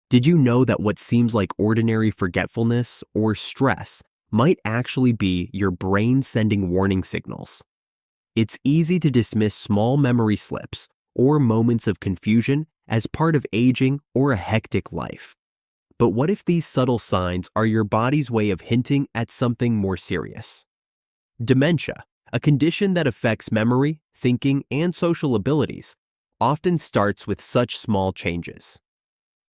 Did you know that what seems like ordinary forgetfulness or stress might actually be your brain sending warning signals? It's easy to dismiss small memory slips or moments of confusion as part of aging or a hectic life. But what if these subtle signs are your body's way of hinting at something more serious? Dementia, a condition that affects memory, thinking, and social abilities, often starts with such small changes.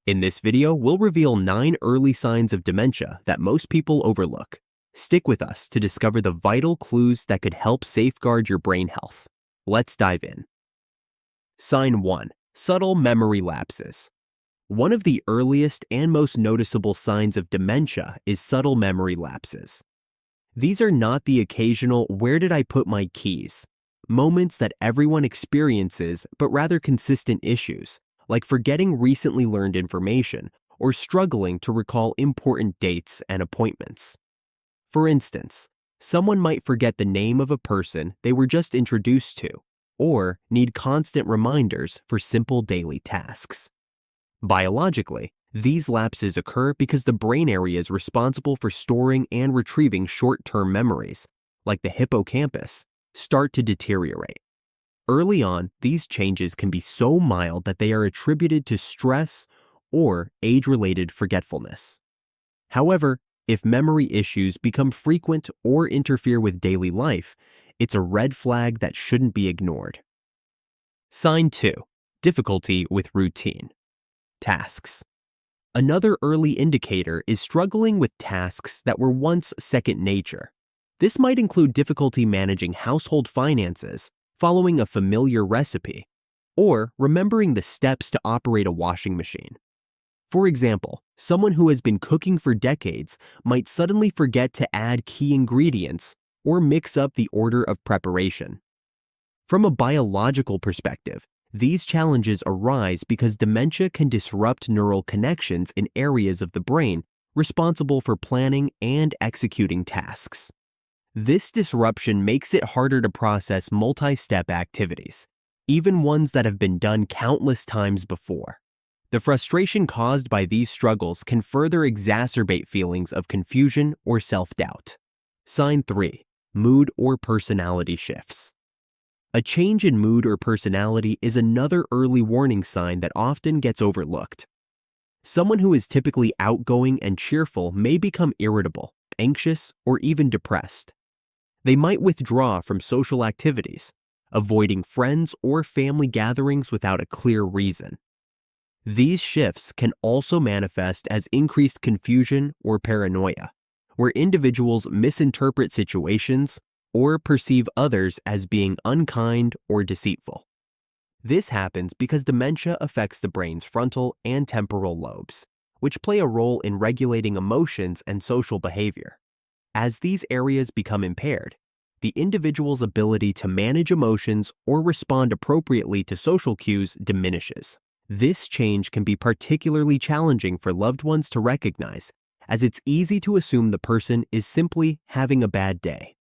In this video, we'll reveal 9 early signs of dementia that most people overlook. Stick with us to discover the vital clues that could help safeguard your brain health. Let's dive in. Sign 1. Subtle memory lapses. One of the earliest and most noticeable signs of dementia is subtle memory lapses. These are not the occasional "where did I put my keys?" moments that everyone experiences, but rather consistent issues, like forgetting recently learned information or struggling to recall important dates and appointments. For instance, someone might forget the name of a person they were just introduced to, or need constant reminders for simple daily tasks. Biologically, these lapses occur because the brain areas responsible for storing and retrieving short-term memories, like the hippocampus, start to deteriorate. Early on, these changes can be so mild that they are attributed to stress or age-related forgetfulness. However, if memory issues become frequent or interfere with daily life, it's a red flag that shouldn't be ignored. Sign 2. Difficulty with routine. Tasks. Another early indicator is struggling with tasks that were once second nature. This might include difficulty managing household finances, following a familiar recipe, or remembering the steps to operate a washing machine. For example, someone who has been cooking for decades might suddenly forget to add key ingredients or mix up the order of preparation. From a biological perspective, these challenges arise because dementia can disrupt neural connections in areas of the brain responsible for planning and executing tasks. This disruption makes it harder to process multi-step activities, even ones that have been done countless times before. The frustration caused by these struggles can further exacerbate feelings of confusion or self-doubt. Sign 3. Mood or personality shifts. A change in mood or personality is another early warning sign that often gets overlooked. Someone who is typically outgoing and cheerful may become irritable, anxious, or even depressed. They might withdraw from social activities, avoiding friends or family gatherings without a clear reason. These shifts can also manifest as increased confusion or paranoia, where individuals misinterpret situations or perceive others as being unkind or deceitful. This happens because dementia affects the brain's frontal and temporal lobes, which play a role in regulating emotions and social behavior. As these areas become impaired, the individual's ability to manage emotions or respond appropriately to social cues diminishes. This change can be particularly challenging for loved ones to recognize, as it's easy to assume the person is simply having a bad day.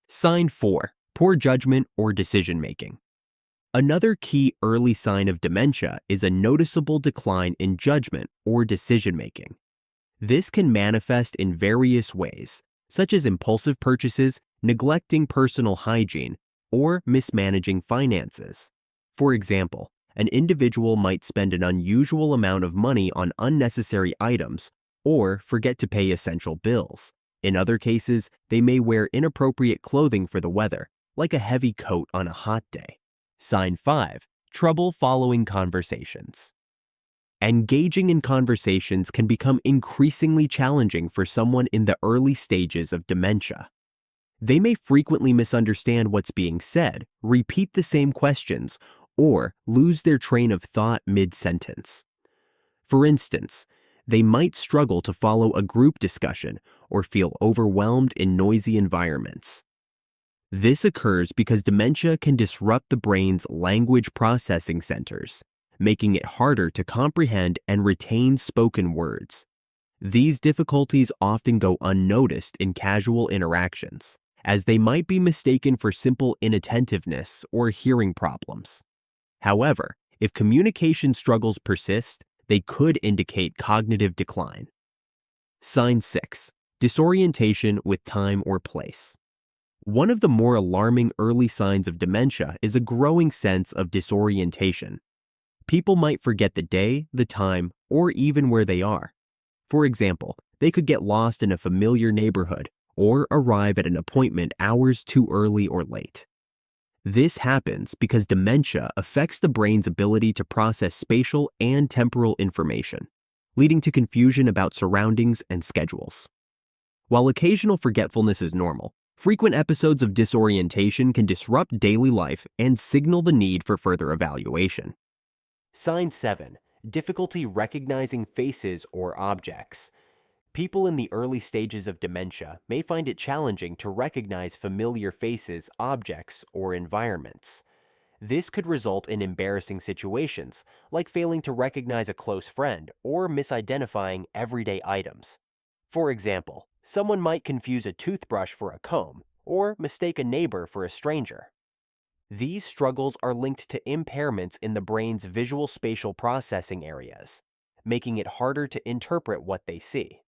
Sign 4. Poor judgment or decision-making. Another key early sign of dementia is a noticeable decline in judgment or decision-making. This can manifest in various ways, such as impulsive purchases, neglecting personal hygiene, or mismanaging finances. For example, an individual might spend an unusual amount of money on unnecessary items or forget to pay essential bills. In other cases, they may wear inappropriate clothing for the weather, like a heavy coat on a hot day. Sign 5. Trouble following conversations. Engaging in conversations can become increasingly challenging for someone in the early stages of dementia. They may frequently misunderstand what's being said, repeat the same questions, or lose their train of thought mid-sentence. For instance, they might struggle to follow a group discussion or feel overwhelmed in noisy environments. This occurs because dementia can disrupt the brain's language processing centers, making it harder to comprehend and retain spoken words. These difficulties often go unnoticed in casual interactions, as they might be mistaken for simple inattentiveness or hearing problems. However, if communication struggles persist, they could indicate cognitive decline. Sign 6. Disorientation with time or place. One of the more alarming early signs of dementia is a growing sense of disorientation. People might forget the day, the time, or even where they are. For example, they could get lost in a familiar neighborhood or arrive at an appointment hours too early or late. This happens because dementia affects the brain's ability to process spatial and temporal information, leading to confusion about surroundings and schedules. While occasional forgetfulness is normal, frequent episodes of disorientation can disrupt daily life and signal the need for further evaluation. Sign 7. Difficulty recognizing faces or objects. People in the early stages of dementia may find it challenging to recognize familiar faces, objects, or environments. This could result in embarrassing situations, like failing to recognize a close friend or misidentifying everyday items. For example, someone might confuse a toothbrush for a comb or mistake a neighbor for a stranger. These struggles are linked to impairments in the brain's visual spatial processing areas, making it harder to interpret what they see.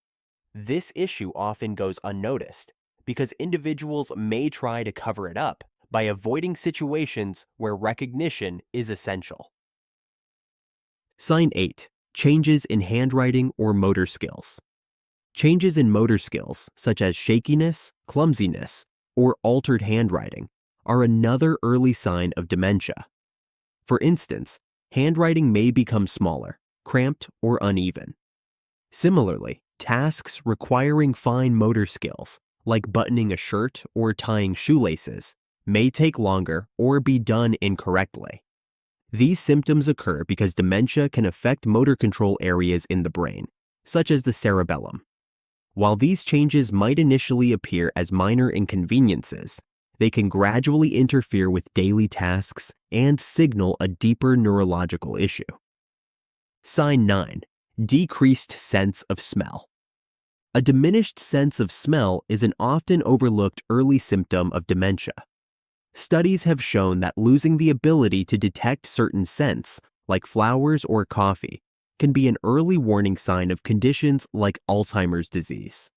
This issue often goes unnoticed because individuals may try to cover it up by avoiding situations where recognition is essential. Sign 8. Changes in handwriting or motor skills. Changes in motor skills, such as shakiness, clumsiness, or altered handwriting, are another early sign of dementia. For instance, handwriting may become smaller, cramped, or uneven. Similarly, tasks requiring fine motor skills, like buttoning a shirt or tying shoelaces, may take longer or be done incorrectly. These symptoms occur because dementia can affect motor control areas in the brain, such as the cerebellum. While these changes might initially appear as minor inconveniences, they can gradually interfere with daily tasks and signal a deeper neurological issue. Sign 9. Decreased sense of smell. A diminished sense of smell is an often overlooked early symptom of dementia. Studies have shown that losing the ability to detect certain scents, like flowers or coffee, can be an early warning sign of conditions like Alzheimer's disease.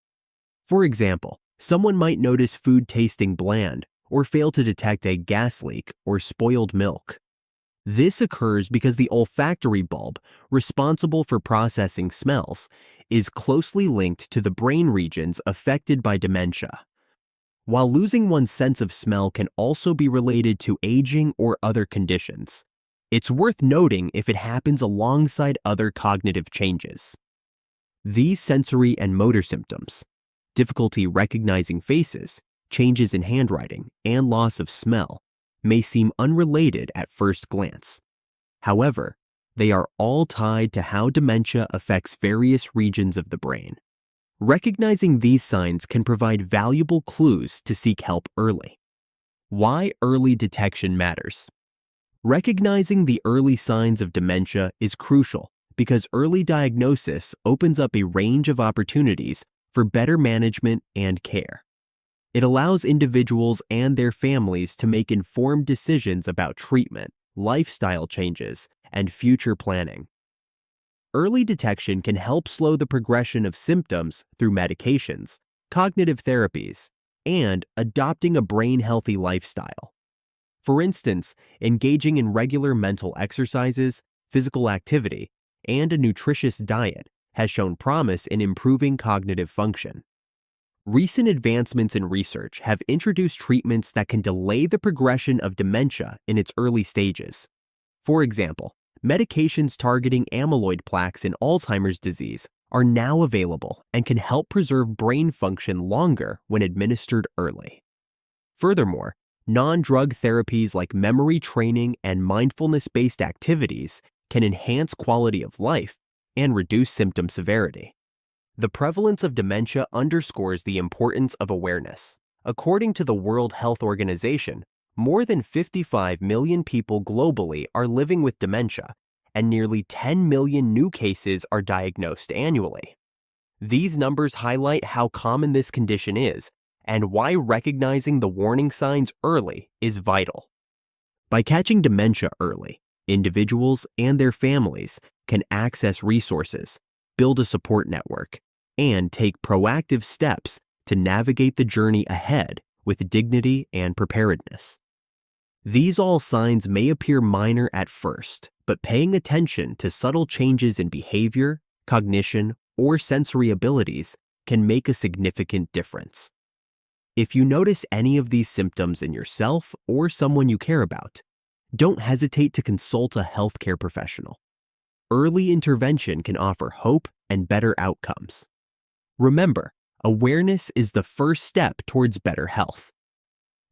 For example, someone might notice food tasting bland or fail to detect a gas leak or spoiled milk. This occurs because the olfactory bulb, responsible for processing smells, is closely linked to the brain regions affected by dementia. While losing one's sense of smell can also be related to aging or other conditions, it's worth noting if it happens alongside other cognitive changes. These sensory and motor symptoms, difficulty recognizing faces, changes in handwriting, and loss of smell, may seem unrelated at first glance. However, they are all tied to how dementia affects various regions of the brain. Recognizing these signs can provide valuable clues to seek help early. Why early detection matters. Recognizing the early signs of dementia is crucial because early diagnosis opens up a range of opportunities for better management and care. It allows individuals and their families to make informed decisions about treatment, lifestyle changes, and future planning. Early detection can help slow the progression of symptoms through medications, cognitive therapies, and adopting a brain-healthy lifestyle. For instance, engaging in regular mental exercises, physical activity, and a nutritious diet has shown promise in improving cognitive function. Recent advancements in research have introduced treatments that can delay the progression of dementia in its early stages. For example, medications targeting amyloid plaques in Alzheimer's disease are now available and can help preserve brain function longer when administered early. Furthermore, non-drug therapies like memory training and mindfulness-based activities can enhance quality of life and reduce symptom severity. The prevalence of dementia underscores the importance of awareness. According to the World Health Organization, more than 55 million people globally are living with dementia, and nearly 10 million new cases are diagnosed annually. These numbers highlight how common this condition is and why recognizing the warning signs early is vital. By catching dementia early, individuals and their families can access resources, build a support network, and take proactive steps to navigate the journey ahead with dignity and preparedness. These all signs may appear minor at first, but paying attention to subtle changes in behavior, cognition, or sensory abilities can make a significant difference. If you notice any of these symptoms in yourself or someone you care about, don't hesitate to consult a healthcare professional. Early intervention can offer hope and better outcomes. Remember, awareness is the first step towards better health.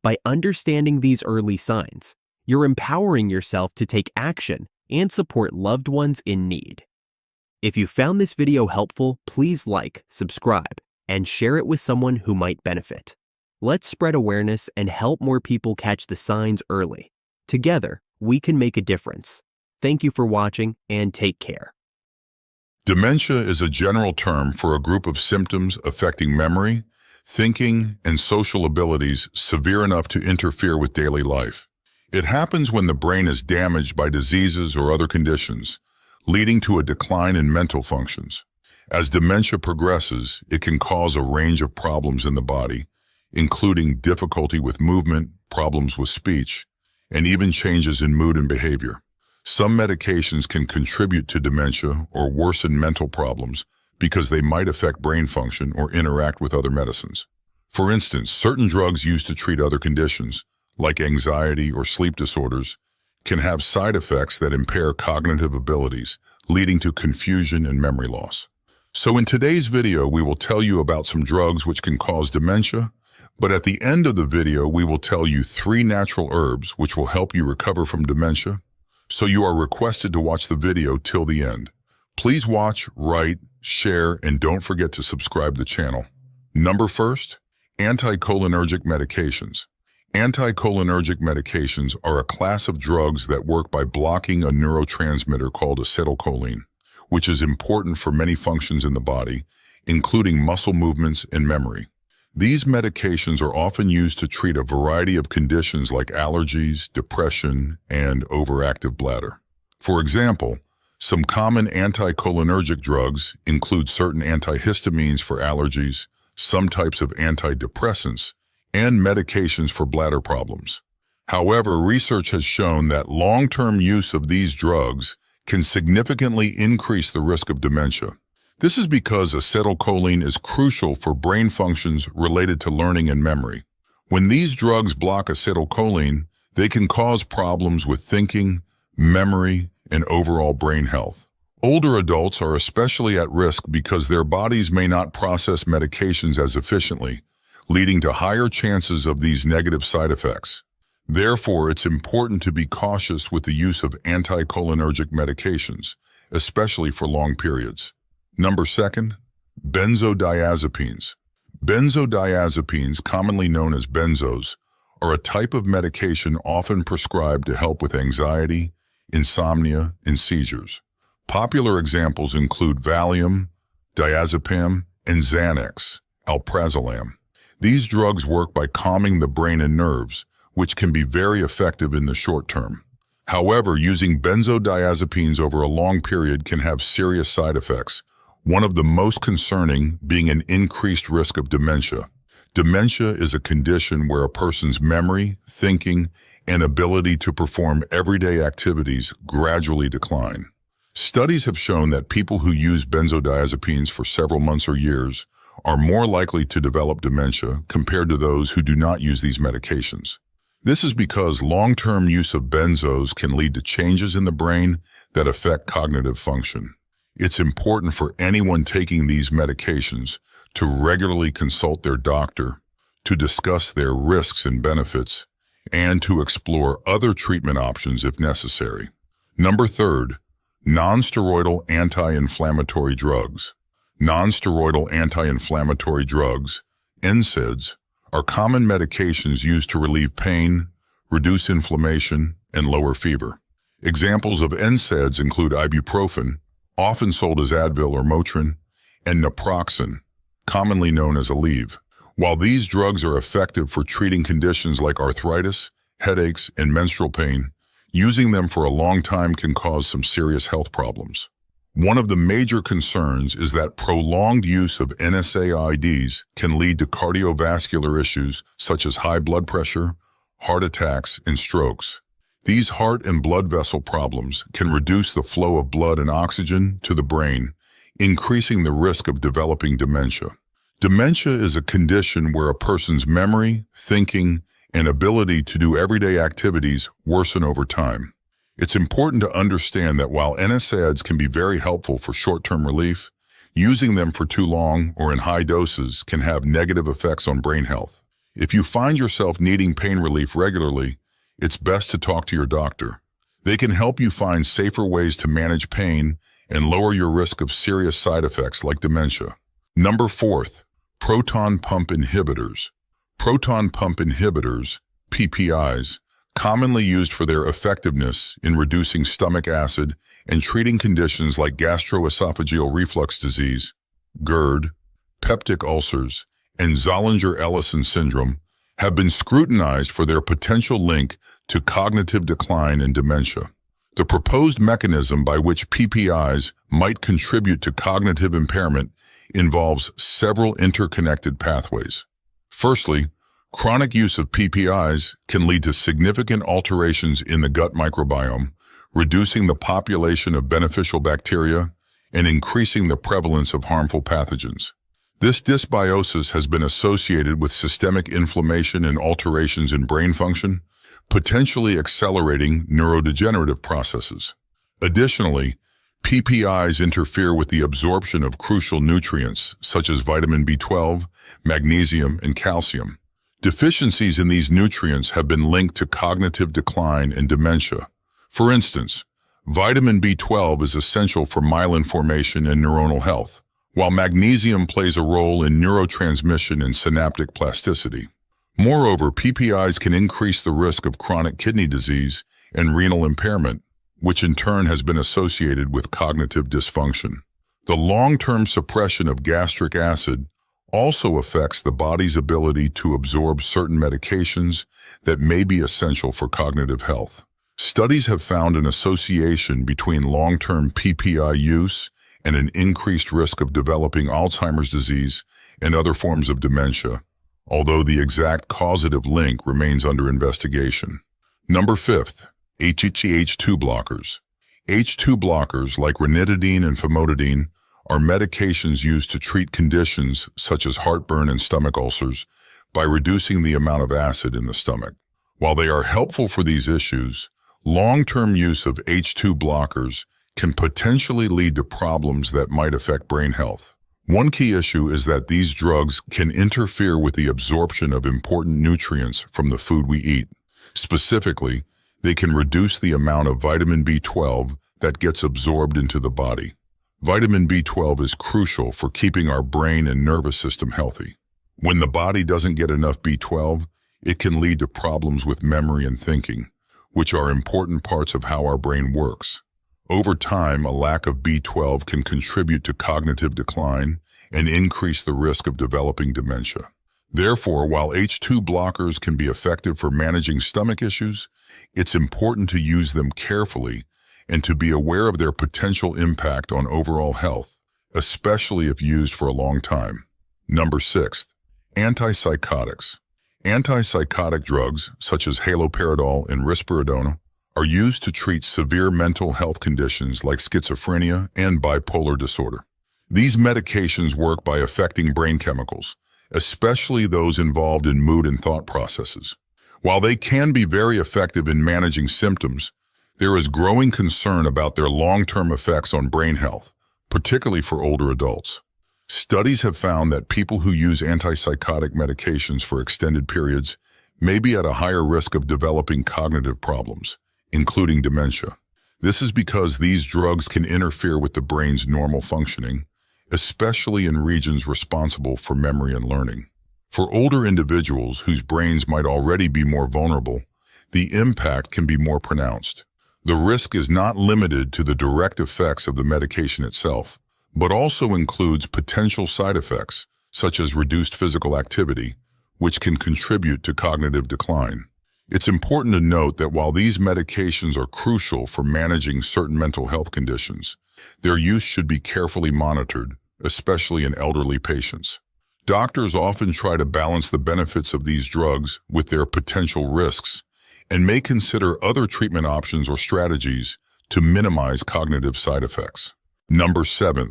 By understanding these early signs, you're empowering yourself to take action and support loved ones in need. If you found this video helpful, please like, subscribe, and share it with someone who might benefit. Let's spread awareness and help more people catch the signs early. Together, we can make a difference. Thank you for watching and take care. Dementia is a general term for a group of symptoms affecting memory, thinking, and social abilities severe enough to interfere with daily life. It happens when the brain is damaged by diseases or other conditions, leading to a decline in mental functions. As dementia progresses, it can cause a range of problems in the body, including difficulty with movement, problems with speech, and even changes in mood and behavior. Some medications can contribute to dementia or worsen mental problems because they might affect brain function or interact with other medicines. For instance, certain drugs used to treat other conditions, like anxiety or sleep disorders, can have side effects that impair cognitive abilities, leading to confusion and memory loss. So in today's video, we will tell you about some drugs which can cause dementia, but at the end of the video, we will tell you 3 natural herbs which will help you recover from dementia. So you are requested to watch the video till the end. Please watch, write, share, and don't forget to subscribe to the channel. Number 1, anticholinergic medications. Anticholinergic medications are a class of drugs that work by blocking a neurotransmitter called acetylcholine, which is important for many functions in the body, including muscle movements and memory. These medications are often used to treat a variety of conditions like allergies, depression, and overactive bladder. For example, some common anticholinergic drugs include certain antihistamines for allergies, some types of antidepressants, and medications for bladder problems. However, research has shown that long-term use of these drugs can significantly increase the risk of dementia. This is because acetylcholine is crucial for brain functions related to learning and memory. When these drugs block acetylcholine, they can cause problems with thinking, memory, and overall brain health. Older adults are especially at risk because their bodies may not process medications as efficiently, leading to higher chances of these negative side effects. Therefore, it's important to be cautious with the use of anticholinergic medications, especially for long periods. Number 2, benzodiazepines. Benzodiazepines, commonly known as benzos, are a type of medication often prescribed to help with anxiety, insomnia, and seizures. Popular examples include Valium, diazepam, and Xanax, alprazolam. These drugs work by calming the brain and nerves, which can be very effective in the short term. However, using benzodiazepines over a long period can have serious side effects, one of the most concerning being an increased risk of dementia. Dementia is a condition where a person's memory, thinking, and ability to perform everyday activities gradually decline. Studies have shown that people who use benzodiazepines for several months or years are more likely to develop dementia compared to those who do not use these medications. This is because long-term use of benzos can lead to changes in the brain that affect cognitive function. It's important for anyone taking these medications to regularly consult their doctor, to discuss their risks and benefits, and to explore other treatment options if necessary. Number 3, non-steroidal anti-inflammatory drugs. Non-steroidal anti-inflammatory drugs, NSAIDs, are common medications used to relieve pain, reduce inflammation, and lower fever. Examples of NSAIDs include ibuprofen, often sold as Advil or Motrin, and naproxen, commonly known as Aleve. While these drugs are effective for treating conditions like arthritis, headaches, and menstrual pain, Using them for a long time can cause some serious health problems. One of the major concerns is that prolonged use of NSAIDs can lead to cardiovascular issues such as high blood pressure, heart attacks, and strokes. These heart and blood vessel problems can reduce the flow of blood and oxygen to the brain, increasing the risk of developing dementia. Dementia is a condition where a person's memory, thinking, and ability to do everyday activities worsen over time. It's important to understand that while NSAIDs can be very helpful for short-term relief, using them for too long or in high doses can have negative effects on brain health. If you find yourself needing pain relief regularly, it's best to talk to your doctor. They can help you find safer ways to manage pain and lower your risk of serious side effects like dementia. Number 4, proton pump inhibitors. Proton pump inhibitors, PPIs, commonly used for their effectiveness in reducing stomach acid and treating conditions like gastroesophageal reflux disease, GERD, peptic ulcers, and Zollinger-Ellison syndrome, have been scrutinized for their potential link to cognitive decline and dementia. The proposed mechanism by which PPIs might contribute to cognitive impairment involves several interconnected pathways. Firstly, chronic use of PPIs can lead to significant alterations in the gut microbiome, reducing the population of beneficial bacteria and increasing the prevalence of harmful pathogens. This dysbiosis has been associated with systemic inflammation and alterations in brain function, potentially accelerating neurodegenerative processes. Additionally, PPIs interfere with the absorption of crucial nutrients such as vitamin B12, magnesium, and calcium. Deficiencies in these nutrients have been linked to cognitive decline and dementia. For instance, vitamin B12 is essential for myelin formation and neuronal health, while magnesium plays a role in neurotransmission and synaptic plasticity. Moreover, PPIs can increase the risk of chronic kidney disease and renal impairment, which in turn has been associated with cognitive dysfunction. The long-term suppression of gastric acid also affects the body's ability to absorb certain medications that may be essential for cognitive health. Studies have found an association between long-term PPI use and an increased risk of developing Alzheimer's disease and other forms of dementia, although the exact causative link remains under investigation. Number 5, H2 blockers. H2 blockers like ranitidine and famotidine are medications used to treat conditions such as heartburn and stomach ulcers by reducing the amount of acid in the stomach. While they are helpful for these issues, long-term use of H2 blockers can potentially lead to problems that might affect brain health. One key issue is that these drugs can interfere with the absorption of important nutrients from the food we eat. Specifically, they can reduce the amount of vitamin B12 that gets absorbed into the body. Vitamin B12 is crucial for keeping our brain and nervous system healthy. When the body doesn't get enough B12, it can lead to problems with memory and thinking, which are important parts of how our brain works. Over time, a lack of B12 can contribute to cognitive decline and increase the risk of developing dementia. Therefore, while H2 blockers can be effective for managing stomach issues, it's important to use them carefully and to be aware of their potential impact on overall health, especially if used for a long time. Number 6, antipsychotics. Antipsychotic drugs, such as haloperidol and risperidone, are used to treat severe mental health conditions like schizophrenia and bipolar disorder. These medications work by affecting brain chemicals, especially those involved in mood and thought processes. While they can be very effective in managing symptoms, there is growing concern about their long-term effects on brain health, particularly for older adults. Studies have found that people who use antipsychotic medications for extended periods may be at a higher risk of developing cognitive problems, including dementia. This is because these drugs can interfere with the brain's normal functioning, especially in regions responsible for memory and learning. For older individuals whose brains might already be more vulnerable, the impact can be more pronounced. The risk is not limited to the direct effects of the medication itself, but also includes potential side effects, such as reduced physical activity, which can contribute to cognitive decline. It's important to note that while these medications are crucial for managing certain mental health conditions, their use should be carefully monitored, especially in elderly patients. Doctors often try to balance the benefits of these drugs with their potential risks and may consider other treatment options or strategies to minimize cognitive side effects. Number 7,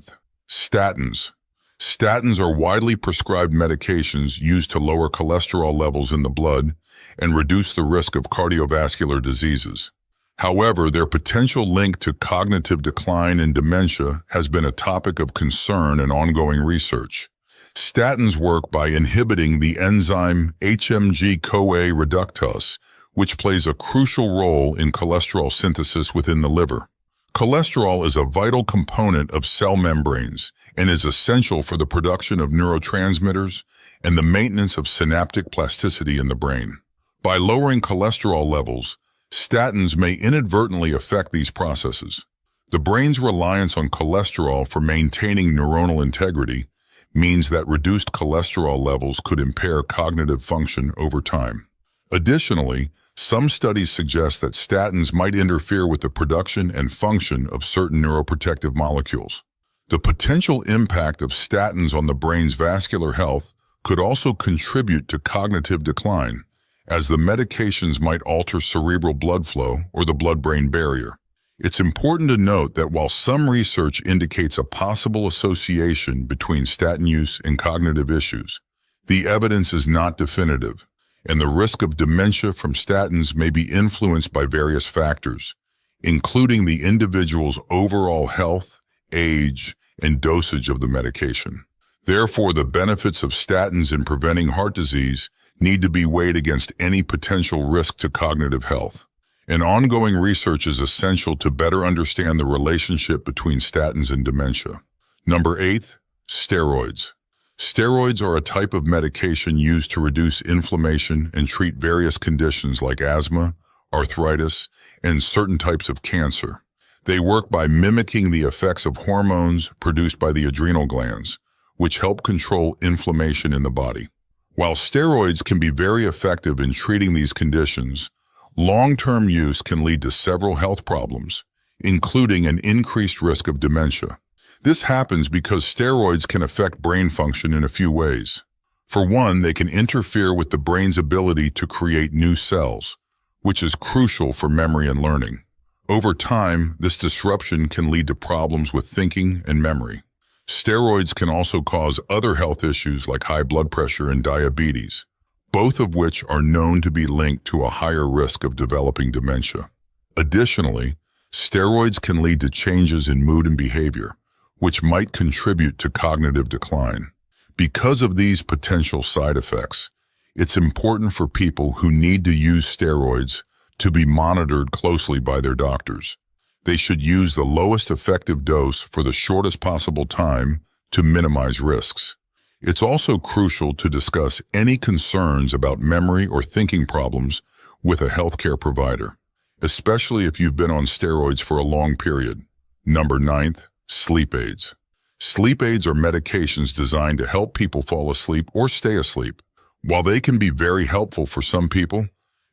statins. Statins are widely prescribed medications used to lower cholesterol levels in the blood and reduce the risk of cardiovascular diseases. However, their potential link to cognitive decline and dementia has been a topic of concern and ongoing research. Statins work by inhibiting the enzyme HMG-CoA reductase, which plays a crucial role in cholesterol synthesis within the liver. Cholesterol is a vital component of cell membranes and is essential for the production of neurotransmitters and the maintenance of synaptic plasticity in the brain. By lowering cholesterol levels, statins may inadvertently affect these processes. The brain's reliance on cholesterol for maintaining neuronal integrity means that reduced cholesterol levels could impair cognitive function over time. Additionally, some studies suggest that statins might interfere with the production and function of certain neuroprotective molecules. The potential impact of statins on the brain's vascular health could also contribute to cognitive decline, as the medications might alter cerebral blood flow or the blood-brain barrier. It's important to note that while some research indicates a possible association between statin use and cognitive issues, the evidence is not definitive, and the risk of dementia from statins may be influenced by various factors, including the individual's overall health, age, and dosage of the medication. Therefore, the benefits of statins in preventing heart disease need to be weighed against any potential risk to cognitive health. And ongoing research is essential to better understand the relationship between statins and dementia. Number 8, steroids. Steroids are a type of medication used to reduce inflammation and treat various conditions like asthma, arthritis, and certain types of cancer. They work by mimicking the effects of hormones produced by the adrenal glands, which help control inflammation in the body. While steroids can be very effective in treating these conditions, long-term use can lead to several health problems, including an increased risk of dementia. This happens because steroids can affect brain function in a few ways. For one, they can interfere with the brain's ability to create new cells, which is crucial for memory and learning. Over time, this disruption can lead to problems with thinking and memory. Steroids can also cause other health issues like high blood pressure and diabetes, both of which are known to be linked to a higher risk of developing dementia. Additionally, steroids can lead to changes in mood and behavior, which might contribute to cognitive decline. Because of these potential side effects, it's important for people who need to use steroids to be monitored closely by their doctors. They should use the lowest effective dose for the shortest possible time to minimize risks. It's also crucial to discuss any concerns about memory or thinking problems with a healthcare provider, especially if you've been on steroids for a long period. Number 9, sleep aids. Sleep aids are medications designed to help people fall asleep or stay asleep. While they can be very helpful for some people,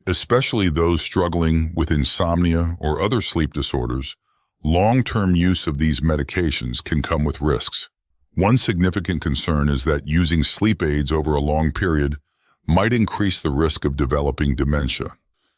especially those struggling with insomnia or other sleep disorders, long-term use of these medications can come with risks. One significant concern is that using sleep aids over a long period might increase the risk of developing dementia.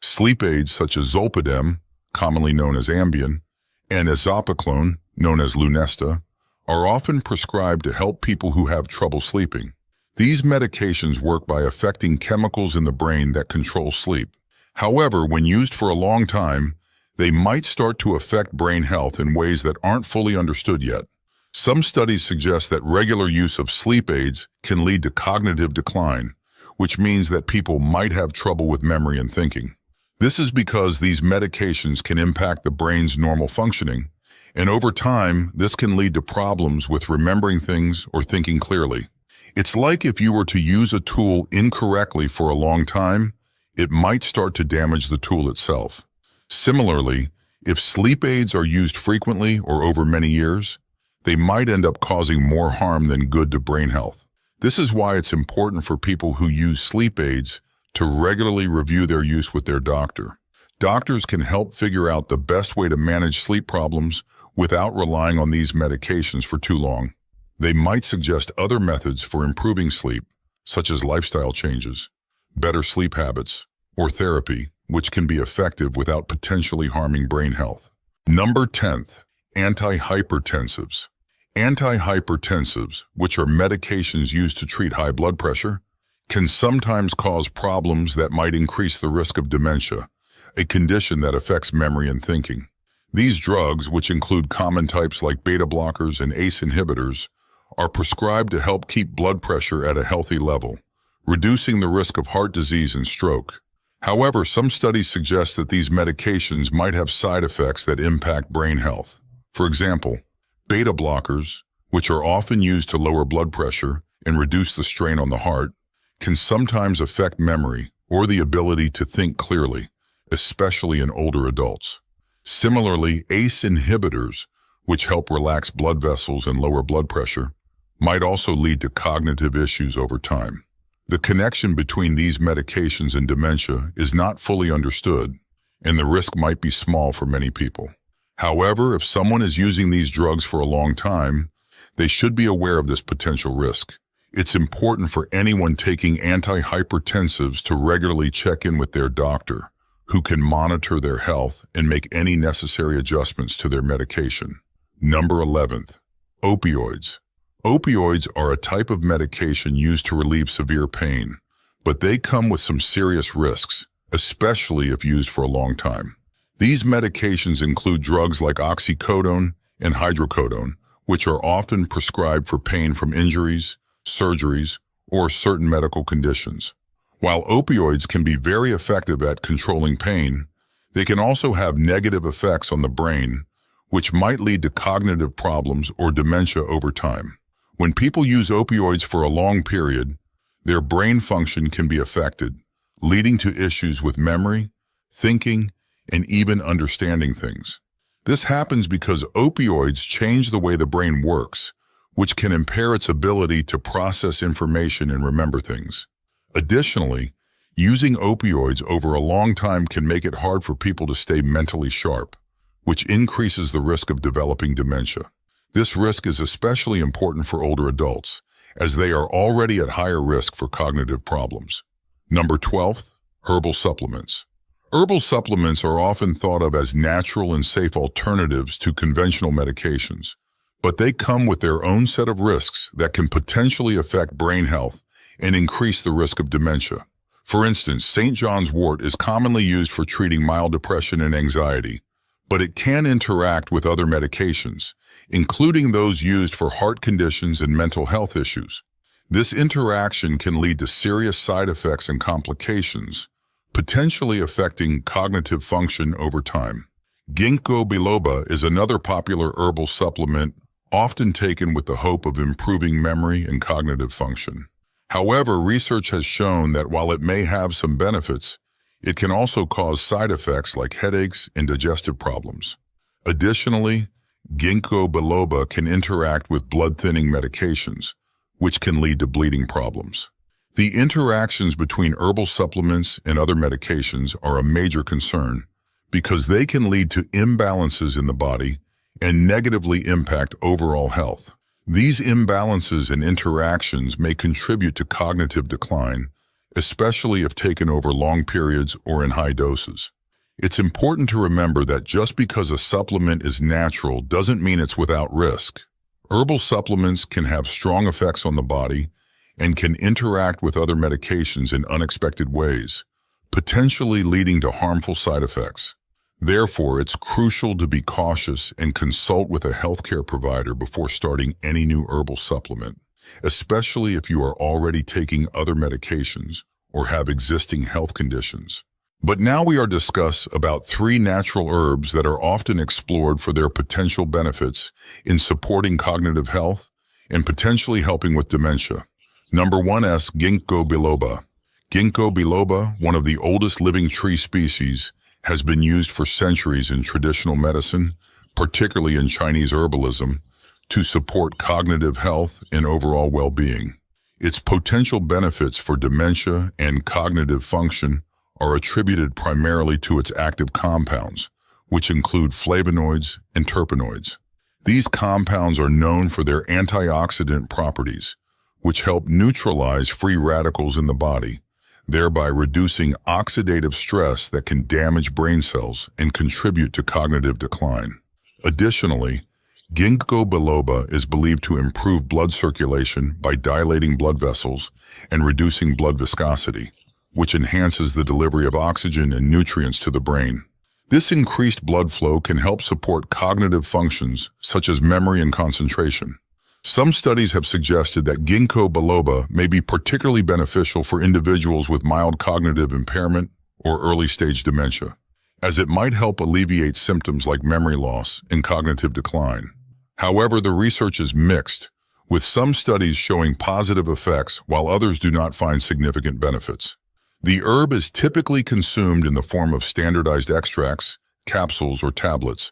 Sleep aids such as zolpidem, commonly known as Ambien, and ezopacolone, known as Lunesta, are often prescribed to help people who have trouble sleeping. These medications work by affecting chemicals in the brain that control sleep. However, when used for a long time, they might start to affect brain health in ways that aren't fully understood yet. Some studies suggest that regular use of sleep aids can lead to cognitive decline, which means that people might have trouble with memory and thinking. This is because these medications can impact the brain's normal functioning, and over time, this can lead to problems with remembering things or thinking clearly. It's like if you were to use a tool incorrectly for a long time, it might start to damage the tool itself. Similarly, if sleep aids are used frequently or over many years, they might end up causing more harm than good to brain health. This is why it's important for people who use sleep aids to regularly review their use with their doctor. Doctors can help figure out the best way to manage sleep problems without relying on these medications for too long. They might suggest other methods for improving sleep, such as lifestyle changes, better sleep habits, or therapy, which can be effective without potentially harming brain health. Number 10, antihypertensives. Antihypertensives, which are medications used to treat high blood pressure, can sometimes cause problems that might increase the risk of dementia, a condition that affects memory and thinking. These drugs, which include common types like beta blockers and ACE inhibitors, are prescribed to help keep blood pressure at a healthy level, reducing the risk of heart disease and stroke. However, some studies suggest that these medications might have side effects that impact brain health. For example, beta blockers, which are often used to lower blood pressure and reduce the strain on the heart, can sometimes affect memory or the ability to think clearly, especially in older adults. Similarly, ACE inhibitors, which help relax blood vessels and lower blood pressure, might also lead to cognitive issues over time. The connection between these medications and dementia is not fully understood, and the risk might be small for many people. However, if someone is using these drugs for a long time, they should be aware of this potential risk. It's important for anyone taking antihypertensives to regularly check in with their doctor, who can monitor their health and make any necessary adjustments to their medication. Number 11, opioids. Opioids are a type of medication used to relieve severe pain, but they come with some serious risks, especially if used for a long time. These medications include drugs like oxycodone and hydrocodone, which are often prescribed for pain from injuries, surgeries, or certain medical conditions. While opioids can be very effective at controlling pain, they can also have negative effects on the brain, which might lead to cognitive problems or dementia over time. When people use opioids for a long period, their brain function can be affected, leading to issues with memory, thinking, and even understanding things. This happens because opioids change the way the brain works, which can impair its ability to process information and remember things. Additionally, using opioids over a long time can make it hard for people to stay mentally sharp, which increases the risk of developing dementia. This risk is especially important for older adults, as they are already at higher risk for cognitive problems. Number 12, herbal supplements. Herbal supplements are often thought of as natural and safe alternatives to conventional medications, but they come with their own set of risks that can potentially affect brain health and increase the risk of dementia. For instance, St. John's wort is commonly used for treating mild depression and anxiety, but it can interact with other medications, including those used for heart conditions and mental health issues. This interaction can lead to serious side effects and complications, potentially affecting cognitive function over time. Ginkgo biloba is another popular herbal supplement often taken with the hope of improving memory and cognitive function. However, research has shown that while it may have some benefits, it can also cause side effects like headaches and digestive problems. Additionally, Ginkgo biloba can interact with blood-thinning medications, which can lead to bleeding problems. The interactions between herbal supplements and other medications are a major concern because they can lead to imbalances in the body and negatively impact overall health. These imbalances and interactions may contribute to cognitive decline, especially if taken over long periods or in high doses. It's important to remember that just because a supplement is natural doesn't mean it's without risk. Herbal supplements can have strong effects on the body and can interact with other medications in unexpected ways, potentially leading to harmful side effects. Therefore, it's crucial to be cautious and consult with a healthcare provider before starting any new herbal supplement, especially if you are already taking other medications or have existing health conditions. But now we are discuss about 3 natural herbs that are often explored for their potential benefits in supporting cognitive health and potentially helping with dementia. Number 1 is Ginkgo biloba. Ginkgo biloba, one of the oldest living tree species, has been used for centuries in traditional medicine, particularly in Chinese herbalism, to support cognitive health and overall well-being. Its potential benefits for dementia and cognitive function are attributed primarily to its active compounds, which include flavonoids and terpenoids. These compounds are known for their antioxidant properties, which help neutralize free radicals in the body, thereby reducing oxidative stress that can damage brain cells and contribute to cognitive decline. Additionally, Gingkoba biloba is believed to improve blood circulation by dilating blood vessels and reducing blood viscosity, which enhances the delivery of oxygen and nutrients to the brain. This increased blood flow can help support cognitive functions such as memory and concentration. Some studies have suggested that Gingkoba biloba may be particularly beneficial for individuals with mild cognitive impairment or early-stage dementia, as it might help alleviate symptoms like memory loss and cognitive decline. However, the research is mixed, with some studies showing positive effects while others do not find significant benefits. The herb is typically consumed in the form of standardized extracts, capsules, or tablets,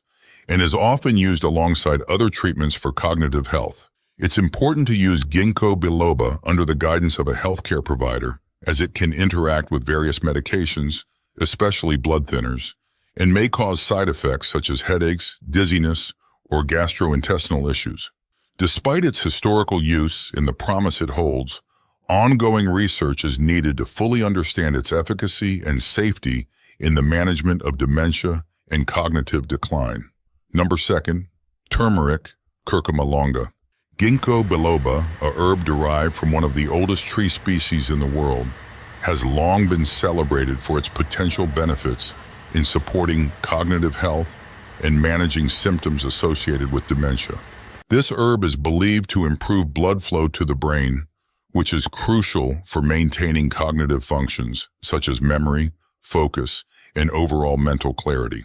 and is often used alongside other treatments for cognitive health. It's important to use Gingkoba biloba under the guidance of a healthcare provider, as it can interact with various medications, especially blood thinners, and may cause side effects such as headaches, dizziness, or gastrointestinal issues. Despite its historical use and the promise it holds, ongoing research is needed to fully understand its efficacy and safety in the management of dementia and cognitive decline. Number 2, turmeric, curcuma longa. Gingkoba biloba, a herb derived from one of the oldest tree species in the world, has long been celebrated for its potential benefits in supporting cognitive health and managing symptoms associated with dementia. This herb is believed to improve blood flow to the brain, which is crucial for maintaining cognitive functions such as memory, focus, and overall mental clarity.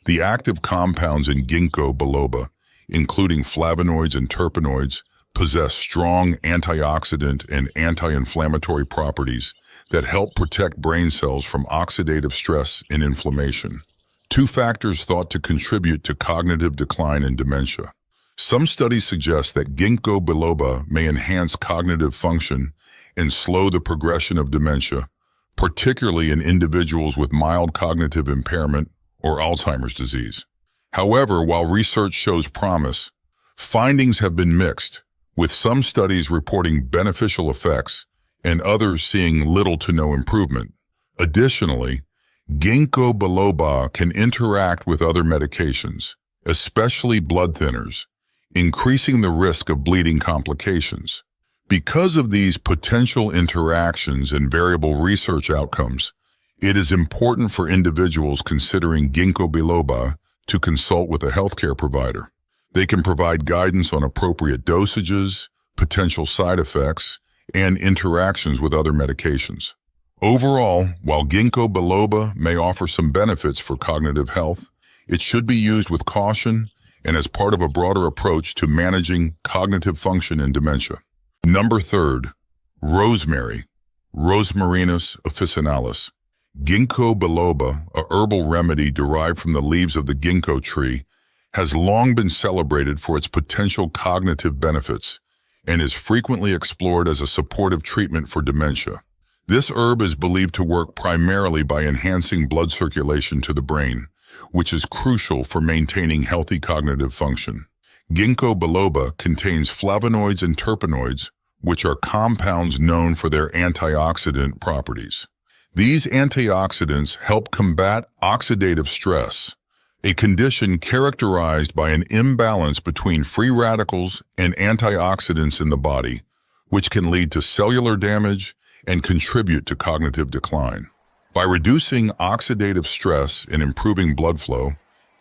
The active compounds in Gingkoba biloba, including flavonoids and terpenoids, possess strong antioxidant and anti-inflammatory properties that help protect brain cells from oxidative stress and inflammation, 2 factors thought to contribute to cognitive decline and dementia. Some studies suggest that Gingkoba biloba may enhance cognitive function and slow the progression of dementia, particularly in individuals with mild cognitive impairment or Alzheimer's disease. However, while research shows promise, findings have been mixed, with some studies reporting beneficial effects and others seeing little to no improvement. Additionally, Gingkoba biloba can interact with other medications, especially blood thinners, increasing the risk of bleeding complications. Because of these potential interactions and variable research outcomes, it is important for individuals considering Gingkoba biloba to consult with a healthcare provider. They can provide guidance on appropriate dosages, potential side effects, and interactions with other medications. Overall, while Gingkoba biloba may offer some benefits for cognitive health, it should be used with caution and as part of a broader approach to managing cognitive function in dementia. Number 3, rosemary, Rosmarinus officinalis. Gingkoba biloba, a herbal remedy derived from the leaves of the ginkgo tree, has long been celebrated for its potential cognitive benefits and is frequently explored as a supportive treatment for dementia. This herb is believed to work primarily by enhancing blood circulation to the brain, which is crucial for maintaining healthy cognitive function. Gingkoba biloba contains flavonoids and terpenoids, which are compounds known for their antioxidant properties. These antioxidants help combat oxidative stress, a condition characterized by an imbalance between free radicals and antioxidants in the body, which can lead to cellular damage and contribute to cognitive decline. By reducing oxidative stress and improving blood flow,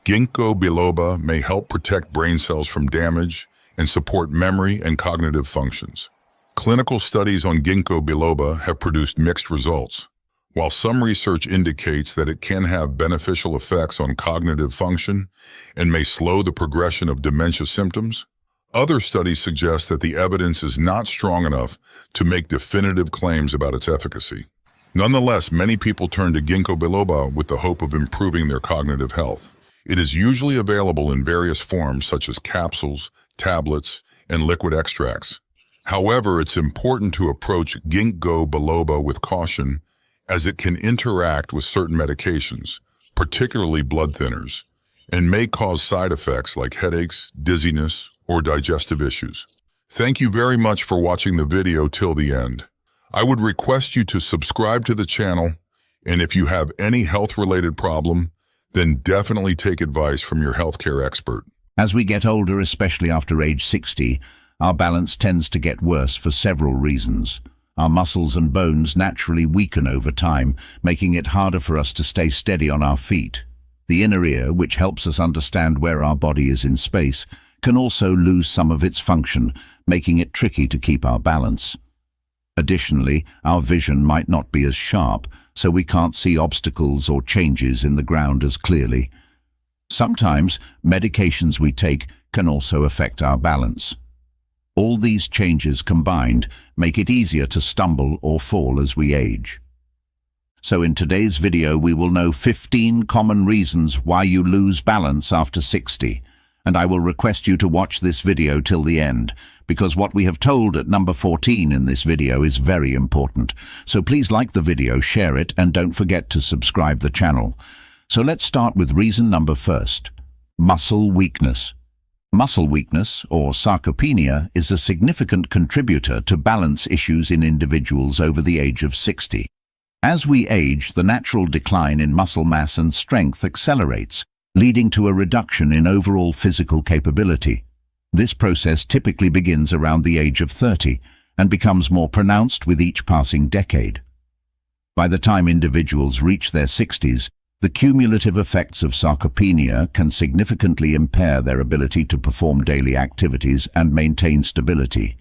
Gingkoba biloba may help protect brain cells from damage and support memory and cognitive functions. Clinical studies on Gingkoba biloba have produced mixed results. While some research indicates that it can have beneficial effects on cognitive function and may slow the progression of dementia symptoms, other studies suggest that the evidence is not strong enough to make definitive claims about its efficacy. Nonetheless, many people turn to Gingkoba biloba with the hope of improving their cognitive health. It is usually available in various forms such as capsules, tablets, and liquid extracts. However, it's important to approach Ginkgo biloba with caution as it can interact with certain medications, particularly blood thinners, and may cause side effects like headaches, dizziness, or digestive issues. Thank you very much for watching the video till the end. I would request you to subscribe to the channel, and if you have any health-related problem, then definitely take advice from your healthcare expert. As we get older, especially after age 60, our balance tends to get worse for several reasons. Our muscles and bones naturally weaken over time, making it harder for us to stay steady on our feet. The inner ear, which helps us understand where our body is in space, can also lose some of its function, making it tricky to keep our balance. Additionally, our vision might not be as sharp, so we can't see obstacles or changes in the ground as clearly. Sometimes, medications we take can also affect our balance. All these changes combined make it easier to stumble or fall as we age. So in today's video, we will know 15 common reasons why you lose balance after 60. And I will request you to watch this video till the end, because what we have told at number 14 in this video is very important. So please like the video, share it, and don't forget to subscribe the channel. So let's start with reason number first: muscle weakness. Muscle weakness, or sarcopenia, is a significant contributor to balance issues in individuals over the age of 60. As we age, the natural decline in muscle mass and strength accelerates, leading to a reduction in overall physical capability. This process typically begins around the age of 30 and becomes more pronounced with each passing decade. By the time individuals reach their 60s, the cumulative effects of sarcopenia can significantly impair their ability to perform daily activities and maintain stability.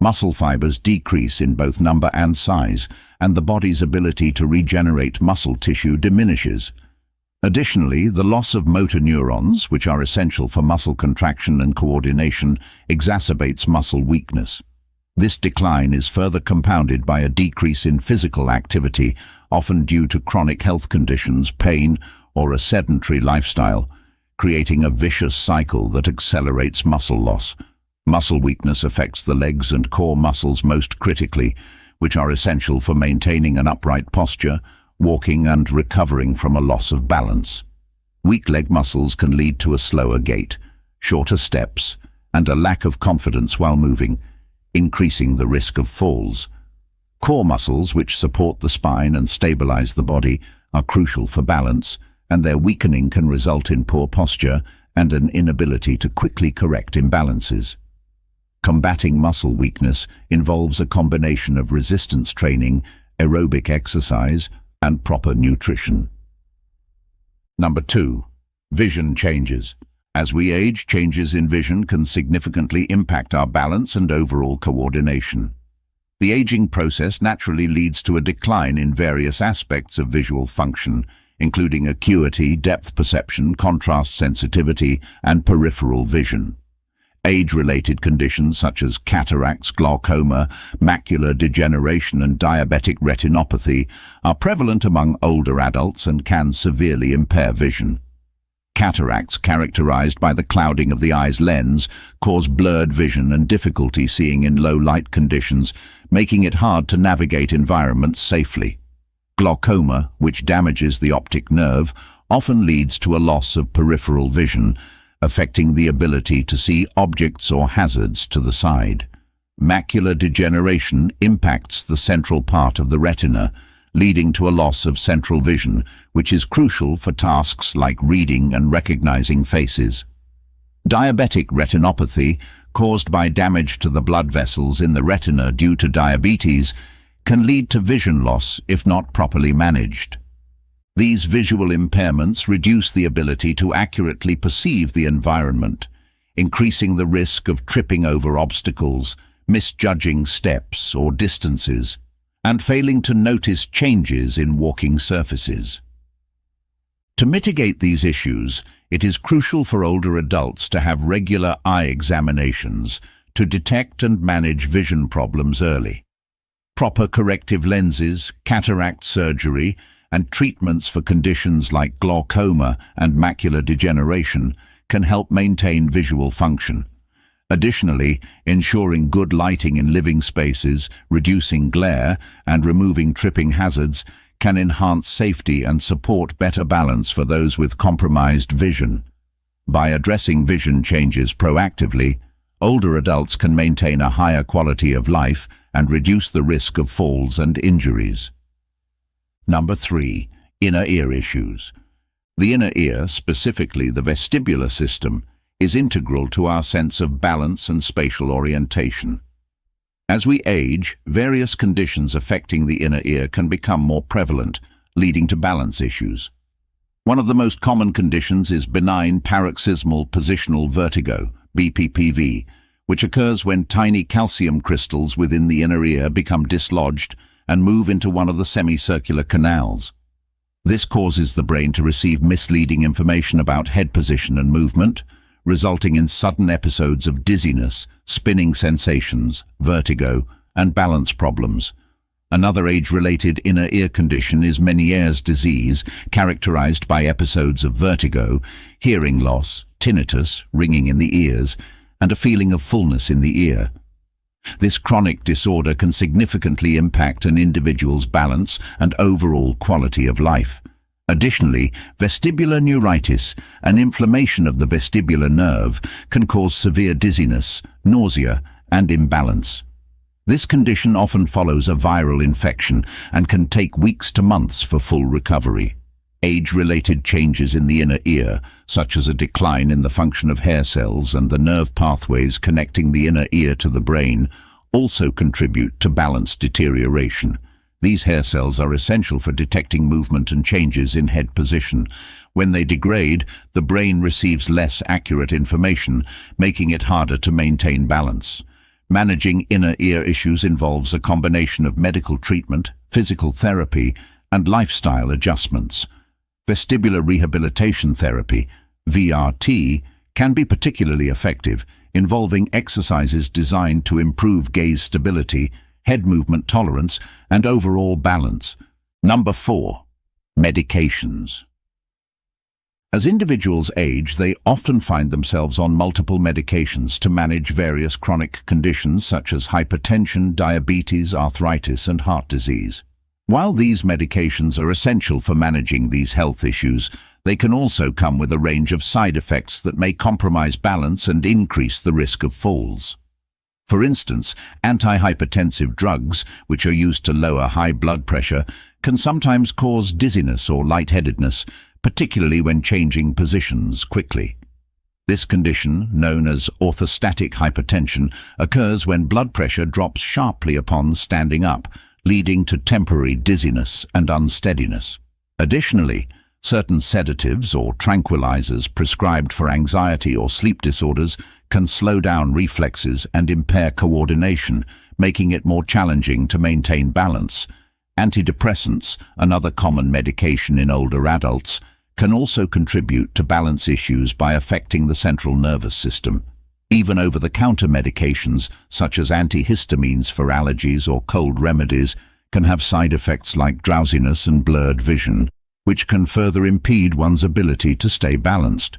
Muscle fibers decrease in both number and size, and the body's ability to regenerate muscle tissue diminishes. Additionally, the loss of motor neurons, which are essential for muscle contraction and coordination, exacerbates muscle weakness. This decline is further compounded by a decrease in physical activity, often due to chronic health conditions, pain, or a sedentary lifestyle, creating a vicious cycle that accelerates muscle loss. Muscle weakness affects the legs and core muscles most critically, which are essential for maintaining an upright posture, walking, and recovering from a loss of balance. Weak leg muscles can lead to a slower gait, shorter steps, and a lack of confidence while moving, increasing the risk of falls. Core muscles, which support the spine and stabilize the body, are crucial for balance, and their weakening can result in poor posture and an inability to quickly correct imbalances. Combating muscle weakness involves a combination of resistance training, aerobic exercise, and proper nutrition. Number 2. Vision changes. As we age, changes in vision can significantly impact our balance and overall coordination. The aging process naturally leads to a decline in various aspects of visual function, including acuity, depth perception, contrast sensitivity, and peripheral vision. Age-related conditions such as cataracts, glaucoma, macular degeneration, and diabetic retinopathy are prevalent among older adults and can severely impair vision. Cataracts, characterized by the clouding of the eye's lens, cause blurred vision and difficulty seeing in low light conditions, making it hard to navigate environments safely. Glaucoma, which damages the optic nerve, often leads to a loss of peripheral vision, affecting the ability to see objects or hazards to the side. Macular degeneration impacts the central part of the retina, leading to a loss of central vision, which is crucial for tasks like reading and recognizing faces. Diabetic retinopathy, caused by damage to the blood vessels in the retina due to diabetes, can lead to vision loss if not properly managed. These visual impairments reduce the ability to accurately perceive the environment, increasing the risk of tripping over obstacles, misjudging steps or distances, and failing to notice changes in walking surfaces. To mitigate these issues, it is crucial for older adults to have regular eye examinations to detect and manage vision problems early. Proper corrective lenses, cataract surgery, and treatments for conditions like glaucoma and macular degeneration can help maintain visual function. Additionally, ensuring good lighting in living spaces, reducing glare, and removing tripping hazards can enhance safety and support better balance for those with compromised vision. By addressing vision changes proactively, older adults can maintain a higher quality of life and reduce the risk of falls and injuries. Number 3. Inner ear issues. The inner ear, specifically the vestibular system, is integral to our sense of balance and spatial orientation. As we age, various conditions affecting the inner ear can become more prevalent, leading to balance issues. One of the most common conditions is benign paroxysmal positional vertigo, BPPV, which occurs when tiny calcium crystals within the inner ear become dislodged and move into one of the semicircular canals. This causes the brain to receive misleading information about head position and movement, resulting in sudden episodes of dizziness, spinning sensations, vertigo, and balance problems. Another age-related inner ear condition is Meniere's disease, characterized by episodes of vertigo, hearing loss, tinnitus, ringing in the ears, and a feeling of fullness in the ear. This chronic disorder can significantly impact an individual's balance and overall quality of life. Additionally, vestibular neuritis, an inflammation of the vestibular nerve, can cause severe dizziness, nausea, and imbalance. This condition often follows a viral infection and can take weeks to months for full recovery. Age-related changes in the inner ear, such as a decline in the function of hair cells and the nerve pathways connecting the inner ear to the brain, also contribute to balance deterioration. These hair cells are essential for detecting movement and changes in head position. When they degrade, the brain receives less accurate information, making it harder to maintain balance. Managing inner ear issues involves a combination of medical treatment, physical therapy, and lifestyle adjustments. Vestibular rehabilitation therapy, VRT, can be particularly effective, involving exercises designed to improve gaze stability, head movement tolerance, and overall balance. Number 4. Medications. As individuals age, they often find themselves on multiple medications to manage various chronic conditions such as hypertension, diabetes, arthritis, and heart disease. While these medications are essential for managing these health issues, they can also come with a range of side effects that may compromise balance and increase the risk of falls. For instance, antihypertensive drugs, which are used to lower high blood pressure, can sometimes cause dizziness or lightheadedness, particularly when changing positions quickly. This condition, known as orthostatic hypertension, occurs when blood pressure drops sharply upon standing up, leading to temporary dizziness and unsteadiness. Additionally, certain sedatives or tranquilizers prescribed for anxiety or sleep disorders can slow down reflexes and impair coordination, making it more challenging to maintain balance. Antidepressants, another common medication in older adults, can also contribute to balance issues by affecting the central nervous system. Even over-the-counter medications, such as antihistamines for allergies or cold remedies, can have side effects like drowsiness and blurred vision, which can further impede one's ability to stay balanced.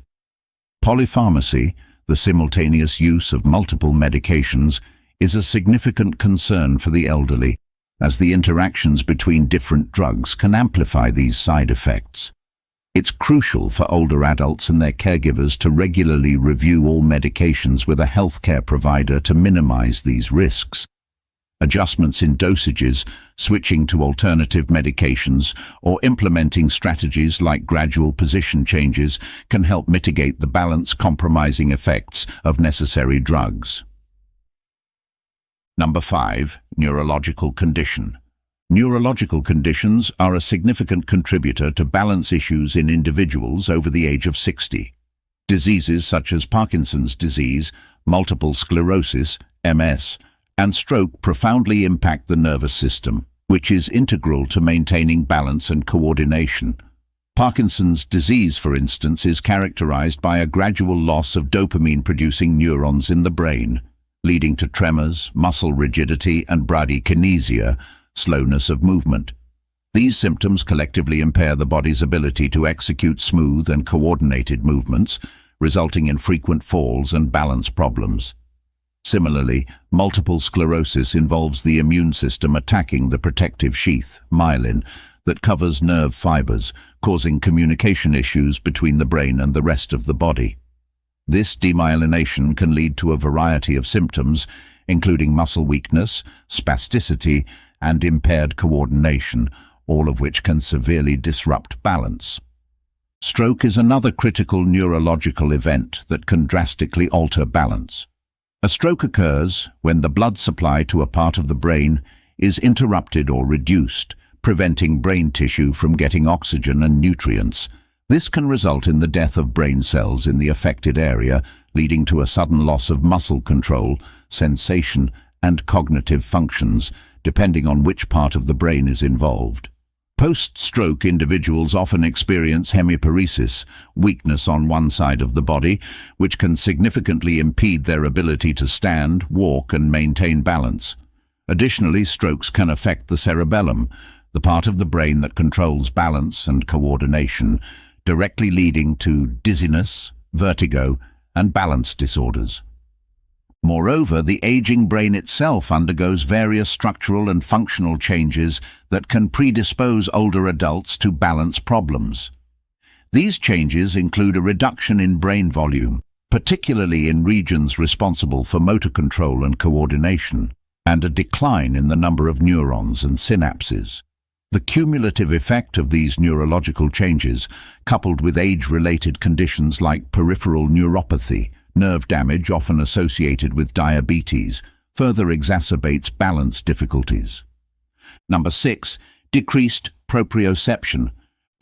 Polypharmacy, the simultaneous use of multiple medications, is a significant concern for the elderly, as the interactions between different drugs can amplify these side effects. It's crucial for older adults and their caregivers to regularly review all medications with a healthcare provider to minimize these risks. Adjustments in dosages, switching to alternative medications, or implementing strategies like gradual position changes can help mitigate the balance-compromising effects of necessary drugs. Number 5. Neurological condition. Neurological conditions are a significant contributor to balance issues in individuals over the age of 60. Diseases such as Parkinson's disease, multiple sclerosis, MS, and stroke profoundly impact the nervous system, which is integral to maintaining balance and coordination. Parkinson's disease, for instance, is characterized by a gradual loss of dopamine-producing neurons in the brain, leading to tremors, muscle rigidity, and bradykinesia, slowness of movement. These symptoms collectively impair the body's ability to execute smooth and coordinated movements, resulting in frequent falls and balance problems. Similarly, multiple sclerosis involves the immune system attacking the protective sheath, myelin, that covers nerve fibers, causing communication issues between the brain and the rest of the body. This demyelination can lead to a variety of symptoms, including muscle weakness, spasticity, and impaired coordination, all of which can severely disrupt balance. Stroke is another critical neurological event that can drastically alter balance. A stroke occurs when the blood supply to a part of the brain is interrupted or reduced, preventing brain tissue from getting oxygen and nutrients. This can result in the death of brain cells in the affected area, leading to a sudden loss of muscle control, sensation, and cognitive functions, depending on which part of the brain is involved. Post-stroke individuals often experience hemiparesis, weakness on one side of the body, which can significantly impede their ability to stand, walk, and maintain balance. Additionally, strokes can affect the cerebellum, the part of the brain that controls balance and coordination, directly leading to dizziness, vertigo, and balance disorders. Moreover, the aging brain itself undergoes various structural and functional changes that can predispose older adults to balance problems. These changes include a reduction in brain volume, particularly in regions responsible for motor control and coordination, and a decline in the number of neurons and synapses. The cumulative effect of these neurological changes, coupled with age-related conditions like peripheral neuropathy, nerve damage often associated with diabetes, further exacerbates balance difficulties. Number 6. Decreased proprioception.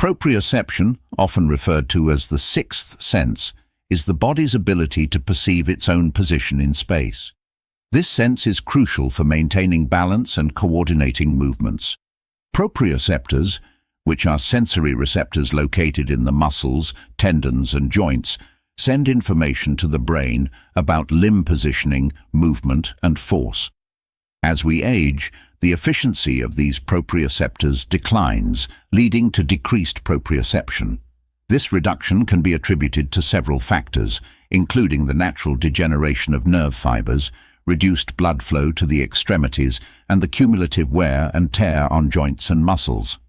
Proprioception, often referred to as the sixth sense, is the body's ability to perceive its own position in space. This sense is crucial for maintaining balance and coordinating movements. Proprioceptors, which are sensory receptors located in the muscles, tendons, and joints, send information to the brain about limb positioning, movement, and force. As we age, the efficiency of these proprioceptors declines, leading to decreased proprioception. This reduction can be attributed to several factors, including the natural degeneration of nerve fibers, reduced blood flow to the extremities, and the cumulative wear and tear on joints and muscles.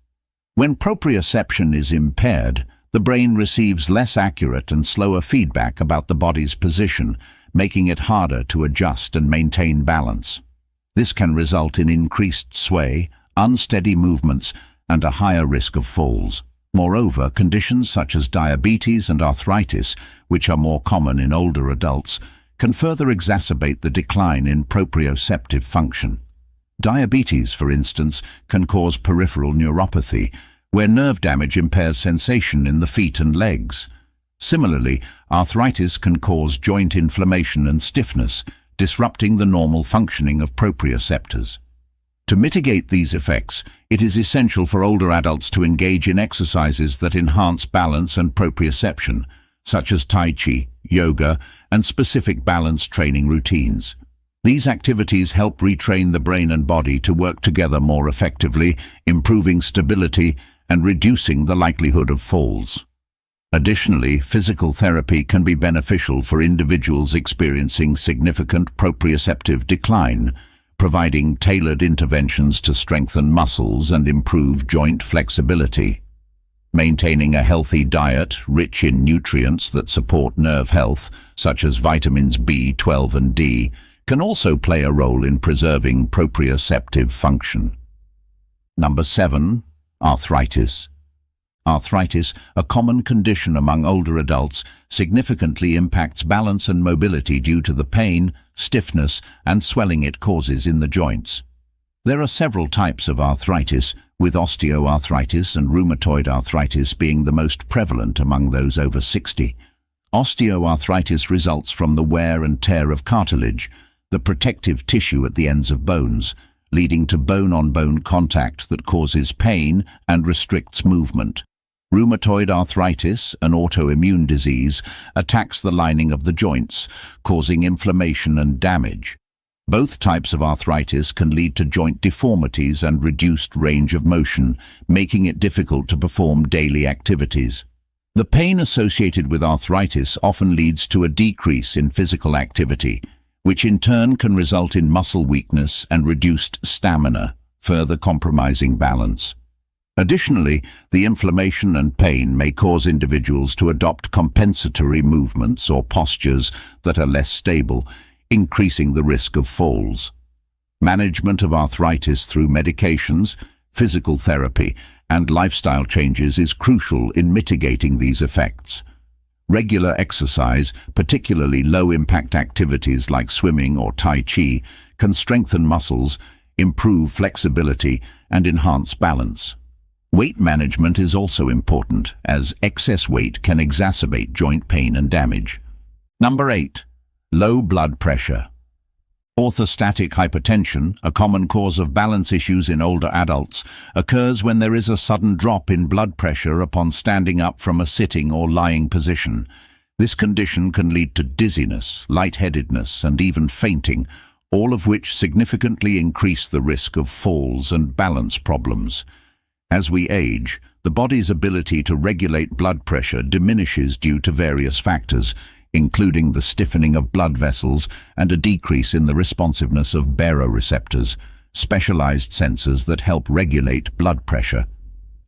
When proprioception is impaired, the brain receives less accurate and slower feedback about the body's position, making it harder to adjust and maintain balance. This can result in increased sway, unsteady movements, and a higher risk of falls. Moreover, conditions such as diabetes and arthritis, which are more common in older adults, can further exacerbate the decline in proprioceptive function. Diabetes, for instance, can cause peripheral neuropathy, where nerve damage impairs sensation in the feet and legs. Similarly, arthritis can cause joint inflammation and stiffness, disrupting the normal functioning of proprioceptors. To mitigate these effects, it is essential for older adults to engage in exercises that enhance balance and proprioception, such as Tai Chi, yoga, and specific balance training routines. These activities help retrain the brain and body to work together more effectively, improving stability and reducing the likelihood of falls. Additionally, physical therapy can be beneficial for individuals experiencing significant proprioceptive decline, providing tailored interventions to strengthen muscles and improve joint flexibility. Maintaining a healthy diet rich in nutrients that support nerve health, such as vitamins B12 and D, can also play a role in preserving proprioceptive function. Number 7. Arthritis. Arthritis, a common condition among older adults, significantly impacts balance and mobility due to the pain, stiffness, and swelling it causes in the joints. There are several types of arthritis, with osteoarthritis and rheumatoid arthritis being the most prevalent among those over 60. Osteoarthritis results from the wear and tear of cartilage, the protective tissue at the ends of bones, leading to bone-on-bone contact that causes pain and restricts movement. Rheumatoid arthritis, an autoimmune disease, attacks the lining of the joints, causing inflammation and damage. Both types of arthritis can lead to joint deformities and reduced range of motion, making it difficult to perform daily activities. The pain associated with arthritis often leads to a decrease in physical activity, which in turn can result in muscle weakness and reduced stamina, further compromising balance. Additionally, the inflammation and pain may cause individuals to adopt compensatory movements or postures that are less stable, increasing the risk of falls. Management of arthritis through medications, physical therapy, and lifestyle changes is crucial in mitigating these effects. Regular exercise, particularly low-impact activities like swimming or Tai Chi, can strengthen muscles, improve flexibility, and enhance balance. Weight management is also important, as excess weight can exacerbate joint pain and damage. Number 8. Low blood pressure. Orthostatic hypertension, a common cause of balance issues in older adults, occurs when there is a sudden drop in blood pressure upon standing up from a sitting or lying position. This condition can lead to dizziness, lightheadedness, and even fainting, all of which significantly increase the risk of falls and balance problems. As we age, the body's ability to regulate blood pressure diminishes due to various factors, including the stiffening of blood vessels and a decrease in the responsiveness of baroreceptors, specialized sensors that help regulate blood pressure.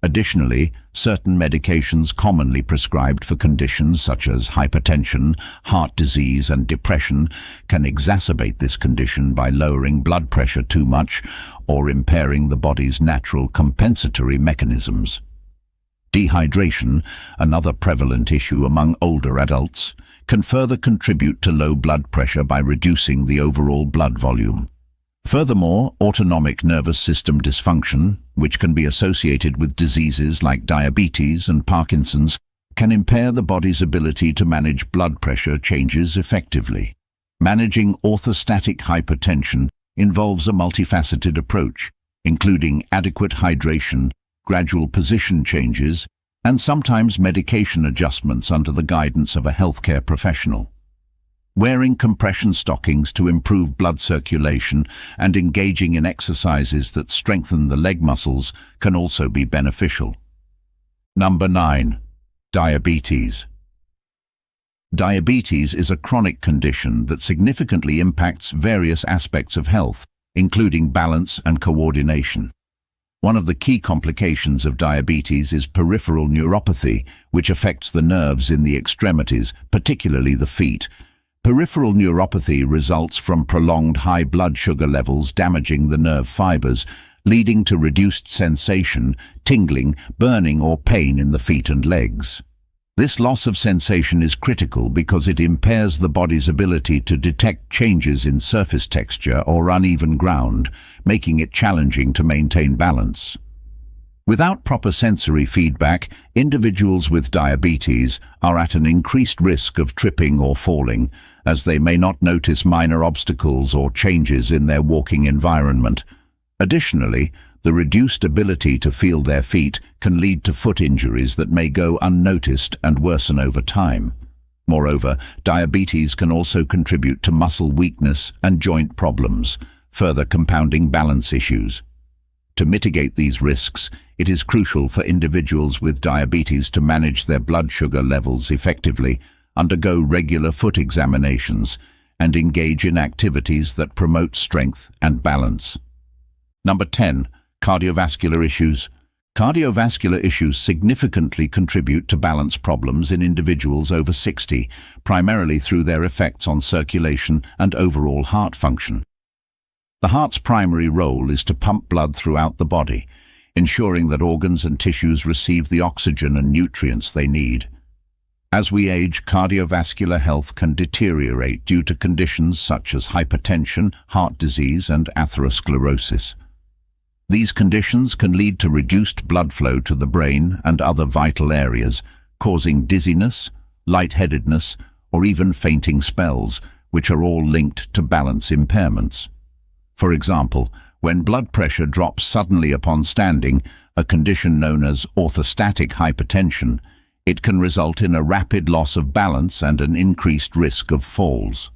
Additionally, certain medications commonly prescribed for conditions such as hypertension, heart disease, and depression can exacerbate this condition by lowering blood pressure too much or impairing the body's natural compensatory mechanisms. Dehydration, another prevalent issue among older adults, can further contribute to low blood pressure by reducing the overall blood volume. Furthermore, autonomic nervous system dysfunction, which can be associated with diseases like diabetes and Parkinson's, can impair the body's ability to manage blood pressure changes effectively. Managing orthostatic hypertension involves a multifaceted approach, including adequate hydration, gradual position changes, and sometimes medication adjustments under the guidance of a healthcare professional. Wearing compression stockings to improve blood circulation and engaging in exercises that strengthen the leg muscles can also be beneficial. Number 9. Diabetes. Diabetes is a chronic condition that significantly impacts various aspects of health, including balance and coordination. One of the key complications of diabetes is peripheral neuropathy, which affects the nerves in the extremities, particularly the feet. Peripheral neuropathy results from prolonged high blood sugar levels damaging the nerve fibers, leading to reduced sensation, tingling, burning, or pain in the feet and legs. This loss of sensation is critical because it impairs the body's ability to detect changes in surface texture or uneven ground, making it challenging to maintain balance. Without proper sensory feedback, individuals with diabetes are at an increased risk of tripping or falling, as they may not notice minor obstacles or changes in their walking environment. Additionally, the reduced ability to feel their feet can lead to foot injuries that may go unnoticed and worsen over time. Moreover, diabetes can also contribute to muscle weakness and joint problems, further compounding balance issues. To mitigate these risks, it is crucial for individuals with diabetes to manage their blood sugar levels effectively, undergo regular foot examinations, and engage in activities that promote strength and balance. Number 10. Cardiovascular issues. Cardiovascular issues significantly contribute to balance problems in individuals over 60, primarily through their effects on circulation and overall heart function. The heart's primary role is to pump blood throughout the body, ensuring that organs and tissues receive the oxygen and nutrients they need. As we age, cardiovascular health can deteriorate due to conditions such as hypertension, heart disease, and atherosclerosis. These conditions can lead to reduced blood flow to the brain and other vital areas, causing dizziness, lightheadedness, or even fainting spells, which are all linked to balance impairments. For example, when blood pressure drops suddenly upon standing, a condition known as orthostatic hypertension, it can result in a rapid loss of balance and an increased risk of falls.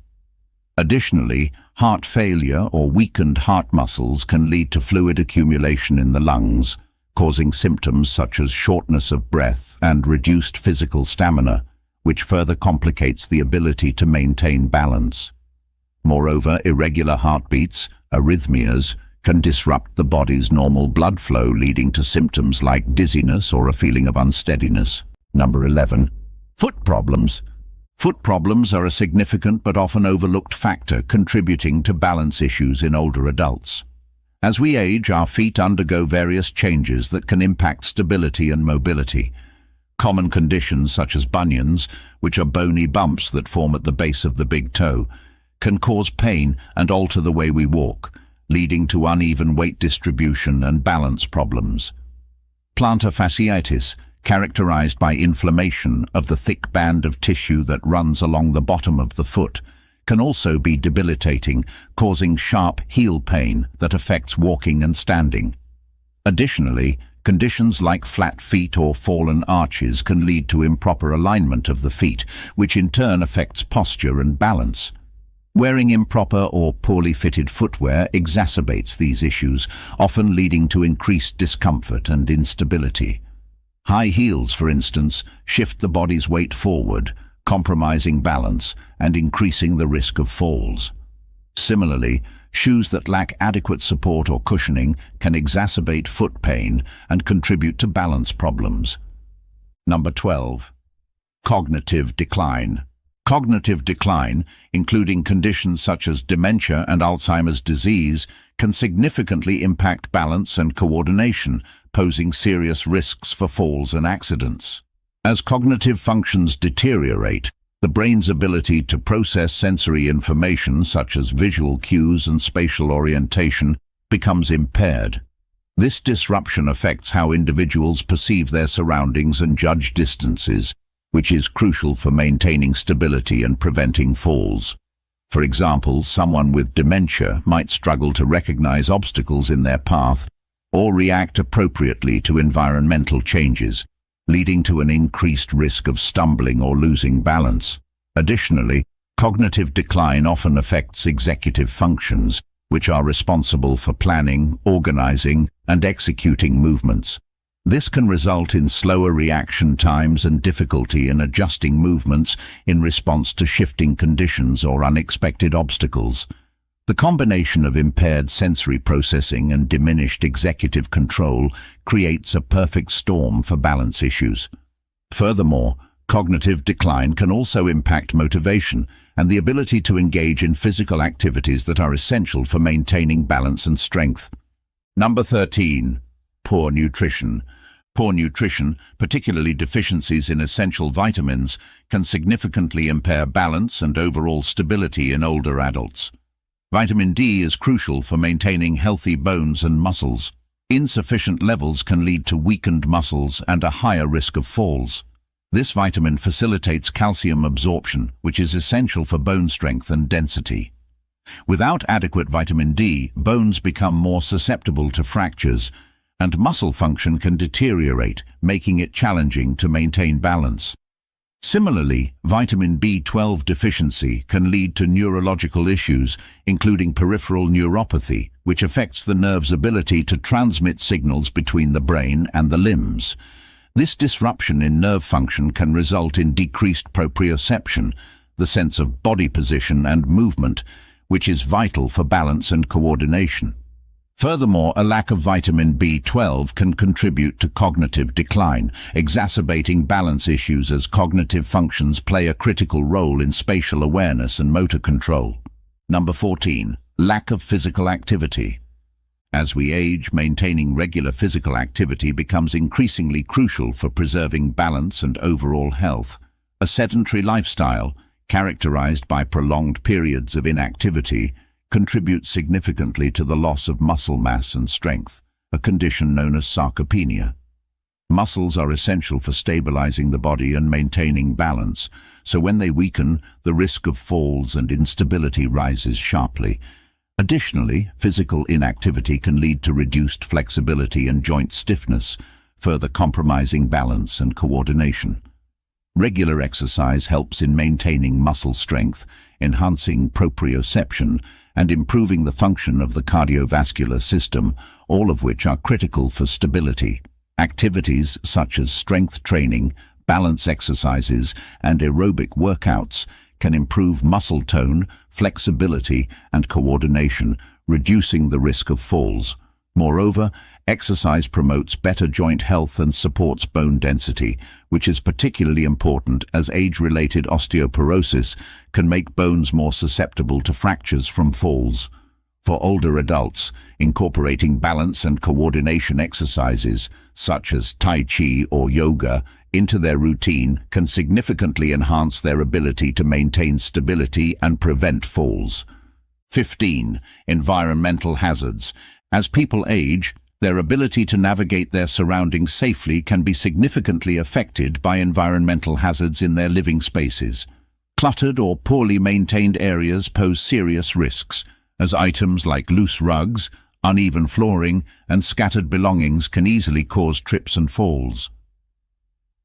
Additionally, heart failure or weakened heart muscles can lead to fluid accumulation in the lungs, causing symptoms such as shortness of breath and reduced physical stamina, which further complicates the ability to maintain balance. Moreover, irregular heartbeats, arrhythmias, can disrupt the body's normal blood flow, leading to symptoms like dizziness or a feeling of unsteadiness. Number 11. Foot problems. Foot problems are a significant but often overlooked factor contributing to balance issues in older adults. As we age, our feet undergo various changes that can impact stability and mobility. Common conditions such as bunions, which are bony bumps that form at the base of the big toe, can cause pain and alter the way we walk, leading to uneven weight distribution and balance problems. Plantar fasciitis, characterized by inflammation of the thick band of tissue that runs along the bottom of the foot, can also be debilitating, causing sharp heel pain that affects walking and standing. Additionally, conditions like flat feet or fallen arches can lead to improper alignment of the feet, which in turn affects posture and balance. Wearing improper or poorly fitted footwear exacerbates these issues, often leading to increased discomfort and instability. High heels, for instance, shift the body's weight forward, compromising balance and increasing the risk of falls. Similarly, shoes that lack adequate support or cushioning can exacerbate foot pain and contribute to balance problems. Number 12. Cognitive decline. Cognitive decline, including conditions such as dementia and Alzheimer's disease, can significantly impact balance and coordination, posing serious risks for falls and accidents. As cognitive functions deteriorate, the brain's ability to process sensory information such as visual cues and spatial orientation becomes impaired. This disruption affects how individuals perceive their surroundings and judge distances, which is crucial for maintaining stability and preventing falls. For example, someone with dementia might struggle to recognize obstacles in their path or react appropriately to environmental changes, leading to an increased risk of stumbling or losing balance. Additionally, cognitive decline often affects executive functions, which are responsible for planning, organizing, and executing movements. This can result in slower reaction times and difficulty in adjusting movements in response to shifting conditions or unexpected obstacles. The combination of impaired sensory processing and diminished executive control creates a perfect storm for balance issues. Furthermore, cognitive decline can also impact motivation and the ability to engage in physical activities that are essential for maintaining balance and strength. Number 13. Poor nutrition. Poor nutrition, particularly deficiencies in essential vitamins, can significantly impair balance and overall stability in older adults. Vitamin D is crucial for maintaining healthy bones and muscles. Insufficient levels can lead to weakened muscles and a higher risk of falls. This vitamin facilitates calcium absorption, which is essential for bone strength and density. Without adequate vitamin D, bones become more susceptible to fractures, and muscle function can deteriorate, making it challenging to maintain balance. Similarly, vitamin B12 deficiency can lead to neurological issues, including peripheral neuropathy, which affects the nerve's ability to transmit signals between the brain and the limbs. This disruption in nerve function can result in decreased proprioception, the sense of body position and movement, which is vital for balance and coordination. Furthermore, a lack of vitamin B12 can contribute to cognitive decline, exacerbating balance issues as cognitive functions play a critical role in spatial awareness and motor control. Number 14. Lack of physical activity. As we age, maintaining regular physical activity becomes increasingly crucial for preserving balance and overall health. A sedentary lifestyle, characterized by prolonged periods of inactivity, contributes significantly to the loss of muscle mass and strength, a condition known as sarcopenia. Muscles are essential for stabilizing the body and maintaining balance, so when they weaken, the risk of falls and instability rises sharply. Additionally, physical inactivity can lead to reduced flexibility and joint stiffness, further compromising balance and coordination. Regular exercise helps in maintaining muscle strength, enhancing proprioception, and improving the function of the cardiovascular system, all of which are critical for stability. Activities such as strength training, balance exercises, and aerobic workouts can improve muscle tone, flexibility, and coordination, reducing the risk of falls. Moreover, exercise promotes better joint health and supports bone density, which is particularly important as age-related osteoporosis can make bones more susceptible to fractures from falls. For older adults, incorporating balance and coordination exercises, such as Tai Chi or yoga, into their routine can significantly enhance their ability to maintain stability and prevent falls. 15. Environmental hazards. As people age, their ability to navigate their surroundings safely can be significantly affected by environmental hazards in their living spaces. Cluttered or poorly maintained areas pose serious risks, as items like loose rugs, uneven flooring, and scattered belongings can easily cause trips and falls.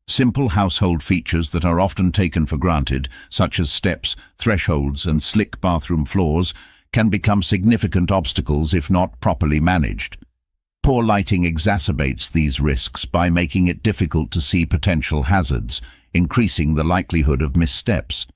Simple household features that are often taken for granted, such as steps, thresholds, and slick bathroom floors, can become significant obstacles if not properly managed. Poor lighting exacerbates these risks by making it difficult to see potential hazards, increasing the likelihood of missteps.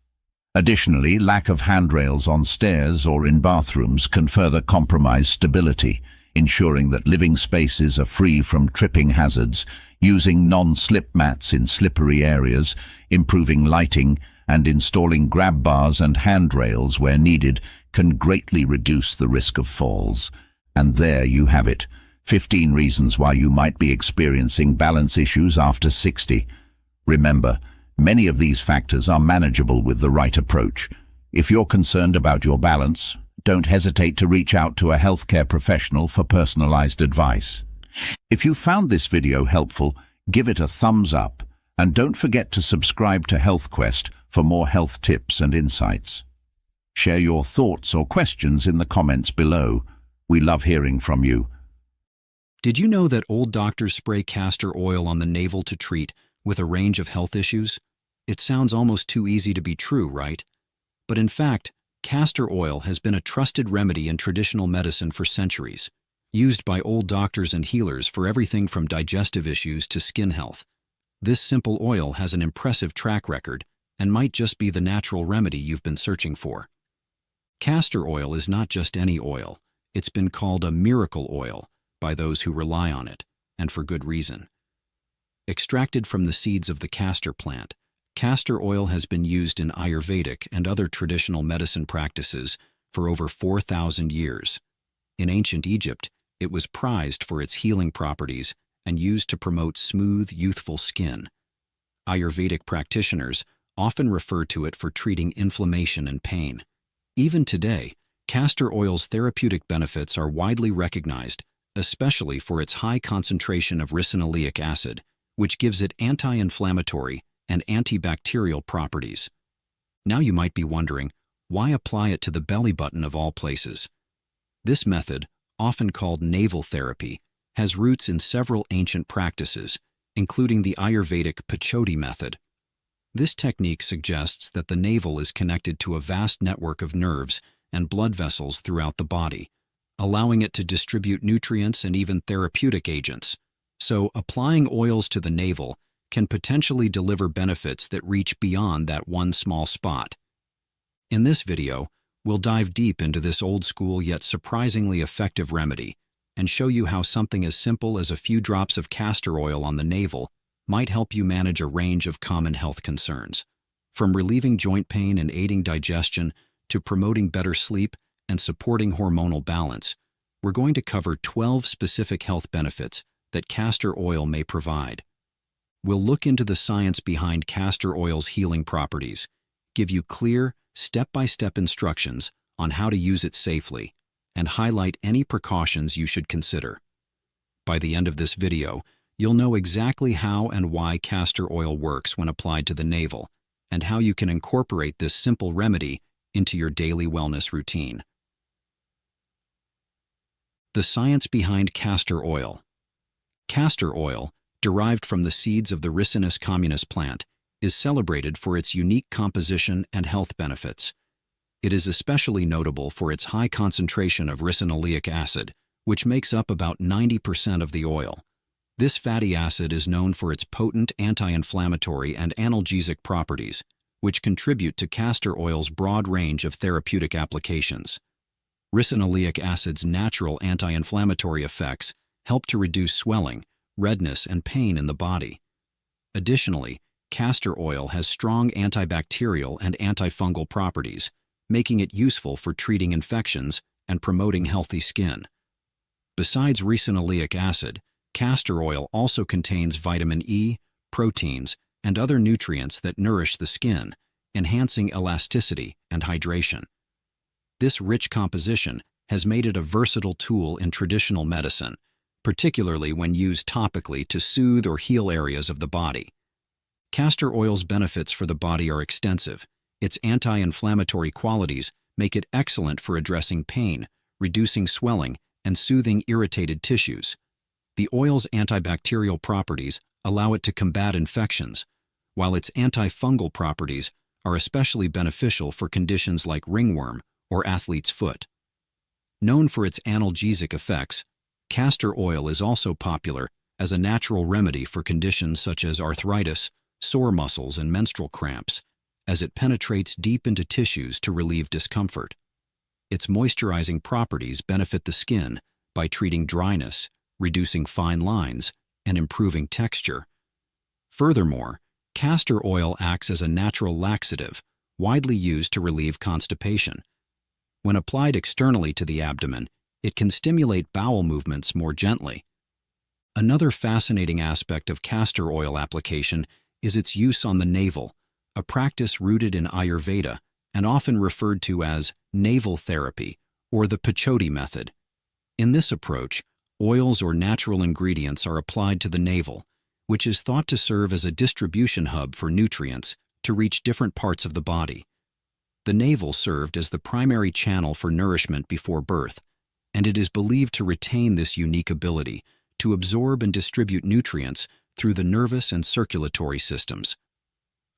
Additionally, lack of handrails on stairs or in bathrooms can further compromise stability, ensuring that living spaces are free from tripping hazards. Using non-slip mats in slippery areas, improving lighting, and installing grab bars and handrails where needed can greatly reduce the risk of falls. And there you have it, 15 reasons why you might be experiencing balance issues after 60. Remember, many of these factors are manageable with the right approach. If you're concerned about your balance, don't hesitate to reach out to a healthcare professional for personalized advice. If you found this video helpful, give it a thumbs up, and don't forget to subscribe to HealthQuest for more health tips and insights. Share your thoughts or questions in the comments below. We love hearing from you. Did you know that old doctors spray castor oil on the navel to treat with a range of health issues? It sounds almost too easy to be true, right? But in fact, castor oil has been a trusted remedy in traditional medicine for centuries, used by old doctors and healers for everything from digestive issues to skin health. This simple oil has an impressive track record and might just be the natural remedy you've been searching for. Castor oil is not just any oil. It's been called a miracle oil by those who rely on it, and for good reason. Extracted from the seeds of the castor plant, castor oil has been used in Ayurvedic and other traditional medicine practices for over 4,000 years. In ancient Egypt, it was prized for its healing properties and used to promote smooth, youthful skin. Ayurvedic practitioners often refer to it for treating inflammation and pain. Even today, castor oil's therapeutic benefits are widely recognized, especially for its high concentration of ricinoleic acid, which gives it anti-inflammatory and antibacterial properties. Now you might be wondering, why apply it to the belly button of all places? This method, often called navel therapy, has roots in several ancient practices, including the Ayurvedic Pachoti method. This technique suggests that the navel is connected to a vast network of nerves and blood vessels throughout the body, allowing it to distribute nutrients and even therapeutic agents. So, applying oils to the navel can potentially deliver benefits that reach beyond that one small spot. In this video, we'll dive deep into this old-school yet surprisingly effective remedy and show you how something as simple as a few drops of castor oil on the navel might help you manage a range of common health concerns. From relieving joint pain and aiding digestion to promoting better sleep and supporting hormonal balance, we're going to cover 12 specific health benefits that castor oil may provide. We'll look into the science behind castor oil's healing properties, give you clear, step-by-step instructions on how to use it safely, and highlight any precautions you should consider. By the end of this video, you'll know exactly how and why castor oil works when applied to the navel, and how you can incorporate this simple remedy into your daily wellness routine. The science behind castor oil. Castor oil, derived from the seeds of the Ricinus communis plant, is celebrated for its unique composition and health benefits. It is especially notable for its high concentration of ricinoleic acid, which makes up about 90% of the oil. This fatty acid is known for its potent anti-inflammatory and analgesic properties, which contribute to castor oil's broad range of therapeutic applications. Ricinoleic acid's natural anti-inflammatory effects help to reduce swelling, redness, and pain in the body. Additionally, castor oil has strong antibacterial and antifungal properties, making it useful for treating infections and promoting healthy skin. Besides ricinoleic acid, castor oil also contains vitamin E, proteins, and other nutrients that nourish the skin, enhancing elasticity and hydration. This rich composition has made it a versatile tool in traditional medicine, particularly when used topically to soothe or heal areas of the body. Castor oil's benefits for the body are extensive. Its anti-inflammatory qualities make it excellent for addressing pain, reducing swelling, and soothing irritated tissues. The oil's antibacterial properties allow it to combat infections, while its antifungal properties are especially beneficial for conditions like ringworm or athlete's foot. Known for its analgesic effects, castor oil is also popular as a natural remedy for conditions such as arthritis, sore muscles, and menstrual cramps, as it penetrates deep into tissues to relieve discomfort. Its moisturizing properties benefit the skin by treating dryness, reducing fine lines, and improving texture. Furthermore, castor oil acts as a natural laxative, widely used to relieve constipation. When applied externally to the abdomen, it can stimulate bowel movements more gently. Another fascinating aspect of castor oil application is its use on the navel, a practice rooted in Ayurveda and often referred to as navel therapy or the Pachoti method. In this approach, oils or natural ingredients are applied to the navel, which is thought to serve as a distribution hub for nutrients to reach different parts of the body. The navel served as the primary channel for nourishment before birth, and it is believed to retain this unique ability to absorb and distribute nutrients through the nervous and circulatory systems.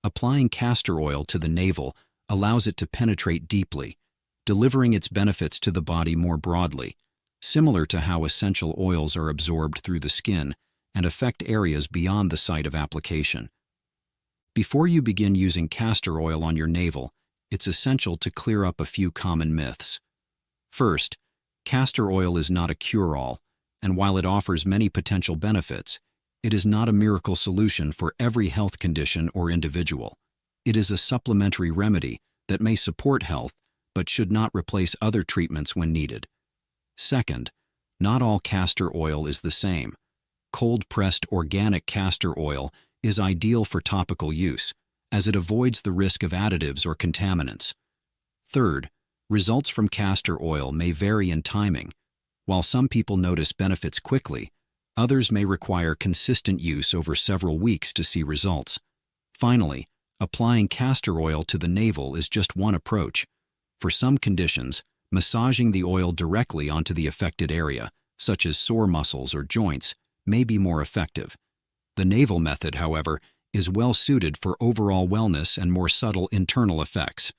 Applying castor oil to the navel allows it to penetrate deeply, delivering its benefits to the body more broadly, similar to how essential oils are absorbed through the skin and affect areas beyond the site of application. Before you begin using castor oil on your navel, it's essential to clear up a few common myths. First, castor oil is not a cure-all, and while it offers many potential benefits, it is not a miracle solution for every health condition or individual. It is a supplementary remedy that may support health but should not replace other treatments when needed. Second, not all castor oil is the same. Cold-pressed organic castor oil is ideal for topical use, as it avoids the risk of additives or contaminants. Third, results from castor oil may vary in timing. While some people notice benefits quickly, others may require consistent use over several weeks to see results. Finally, applying castor oil to the navel is just one approach. For some conditions, massaging the oil directly onto the affected area, such as sore muscles or joints, may be more effective. The navel method, however, is well suited for overall wellness and more subtle internal effects.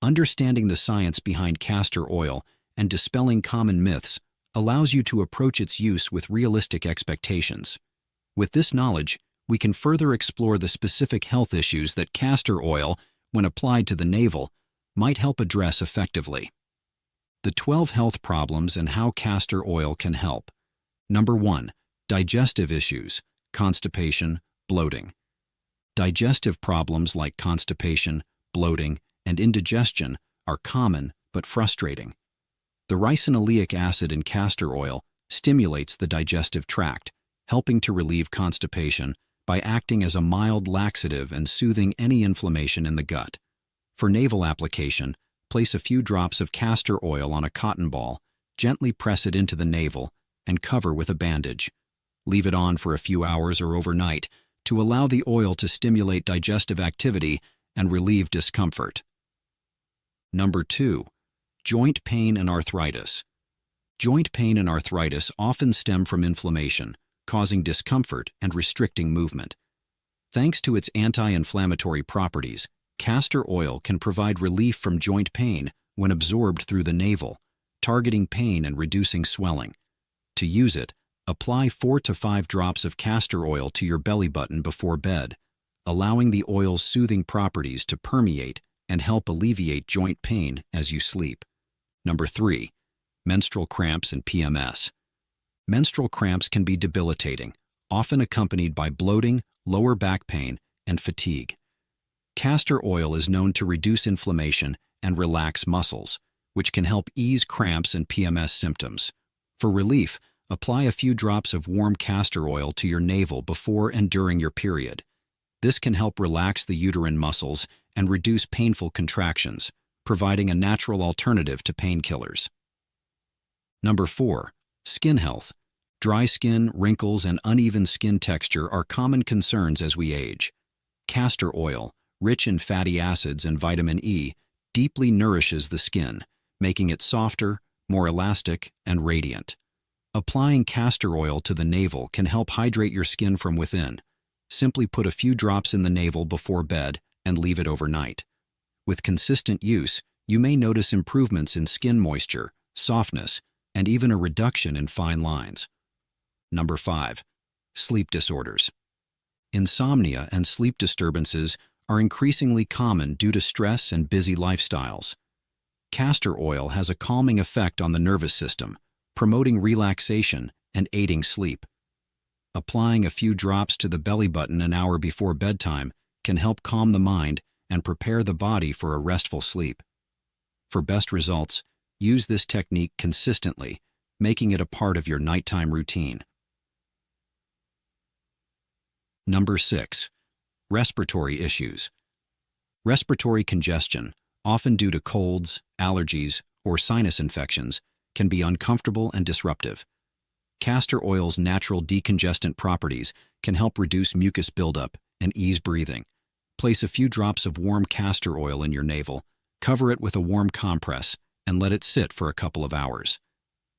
Understanding the science behind castor oil and dispelling common myths allows you to approach its use with realistic expectations. With this knowledge, we can further explore the specific health issues that castor oil, when applied to the navel, might help address effectively. The 12 health problems and how castor oil can help. Number 1. Digestive issues, constipation, bloating. Digestive problems like constipation, bloating, and indigestion are common but frustrating. The ricinoleic acid in castor oil stimulates the digestive tract, helping to relieve constipation by acting as a mild laxative and soothing any inflammation in the gut. For navel application, place a few drops of castor oil on a cotton ball, gently press it into the navel, and cover with a bandage. Leave it on for a few hours or overnight to allow the oil to stimulate digestive activity and relieve discomfort. Number 2. Joint pain and arthritis. Joint pain and arthritis often stem from inflammation, causing discomfort and restricting movement. Thanks to its anti-inflammatory properties, castor oil can provide relief from joint pain when absorbed through the navel, targeting pain and reducing swelling. To use it, apply 4 to 5 drops of castor oil to your belly button before bed. allowing the oil's soothing properties to permeate and help alleviate joint pain as you sleep. Number 3. Menstrual cramps and PMS. Menstrual cramps can be debilitating, often accompanied by bloating, lower back pain, and fatigue. Castor oil is known to reduce inflammation and relax muscles, which can help ease cramps and PMS symptoms. For relief, apply a few drops of warm castor oil to your navel before and during your period. This can help relax the uterine muscles and reduce painful contractions, providing a natural alternative to painkillers. Number 4. Skin health. Dry skin, wrinkles, and uneven skin texture are common concerns as we age. Castor oil, rich in fatty acids and vitamin E, deeply nourishes the skin, making it softer, more elastic, and radiant. Applying castor oil to the navel can help hydrate your skin from within. Simply put a few drops in the navel before bed and leave it overnight. With consistent use, you may notice improvements in skin moisture, softness, and even a reduction in fine lines. Number 5. Sleep disorders. Insomnia and sleep disturbances are increasingly common due to stress and busy lifestyles. Castor oil has a calming effect on the nervous system, promoting relaxation and aiding sleep. Applying a few drops to the belly button an hour before bedtime can help calm the mind and prepare the body for a restful sleep. For best results, use this technique consistently, making it a part of your nighttime routine. Number 6. Respiratory issues. Respiratory congestion, often due to colds, allergies, or sinus infections, can be uncomfortable and disruptive. Castor oil's natural decongestant properties can help reduce mucus buildup and ease breathing. Place a few drops of warm castor oil in your navel, cover it with a warm compress, and let it sit for a couple of hours.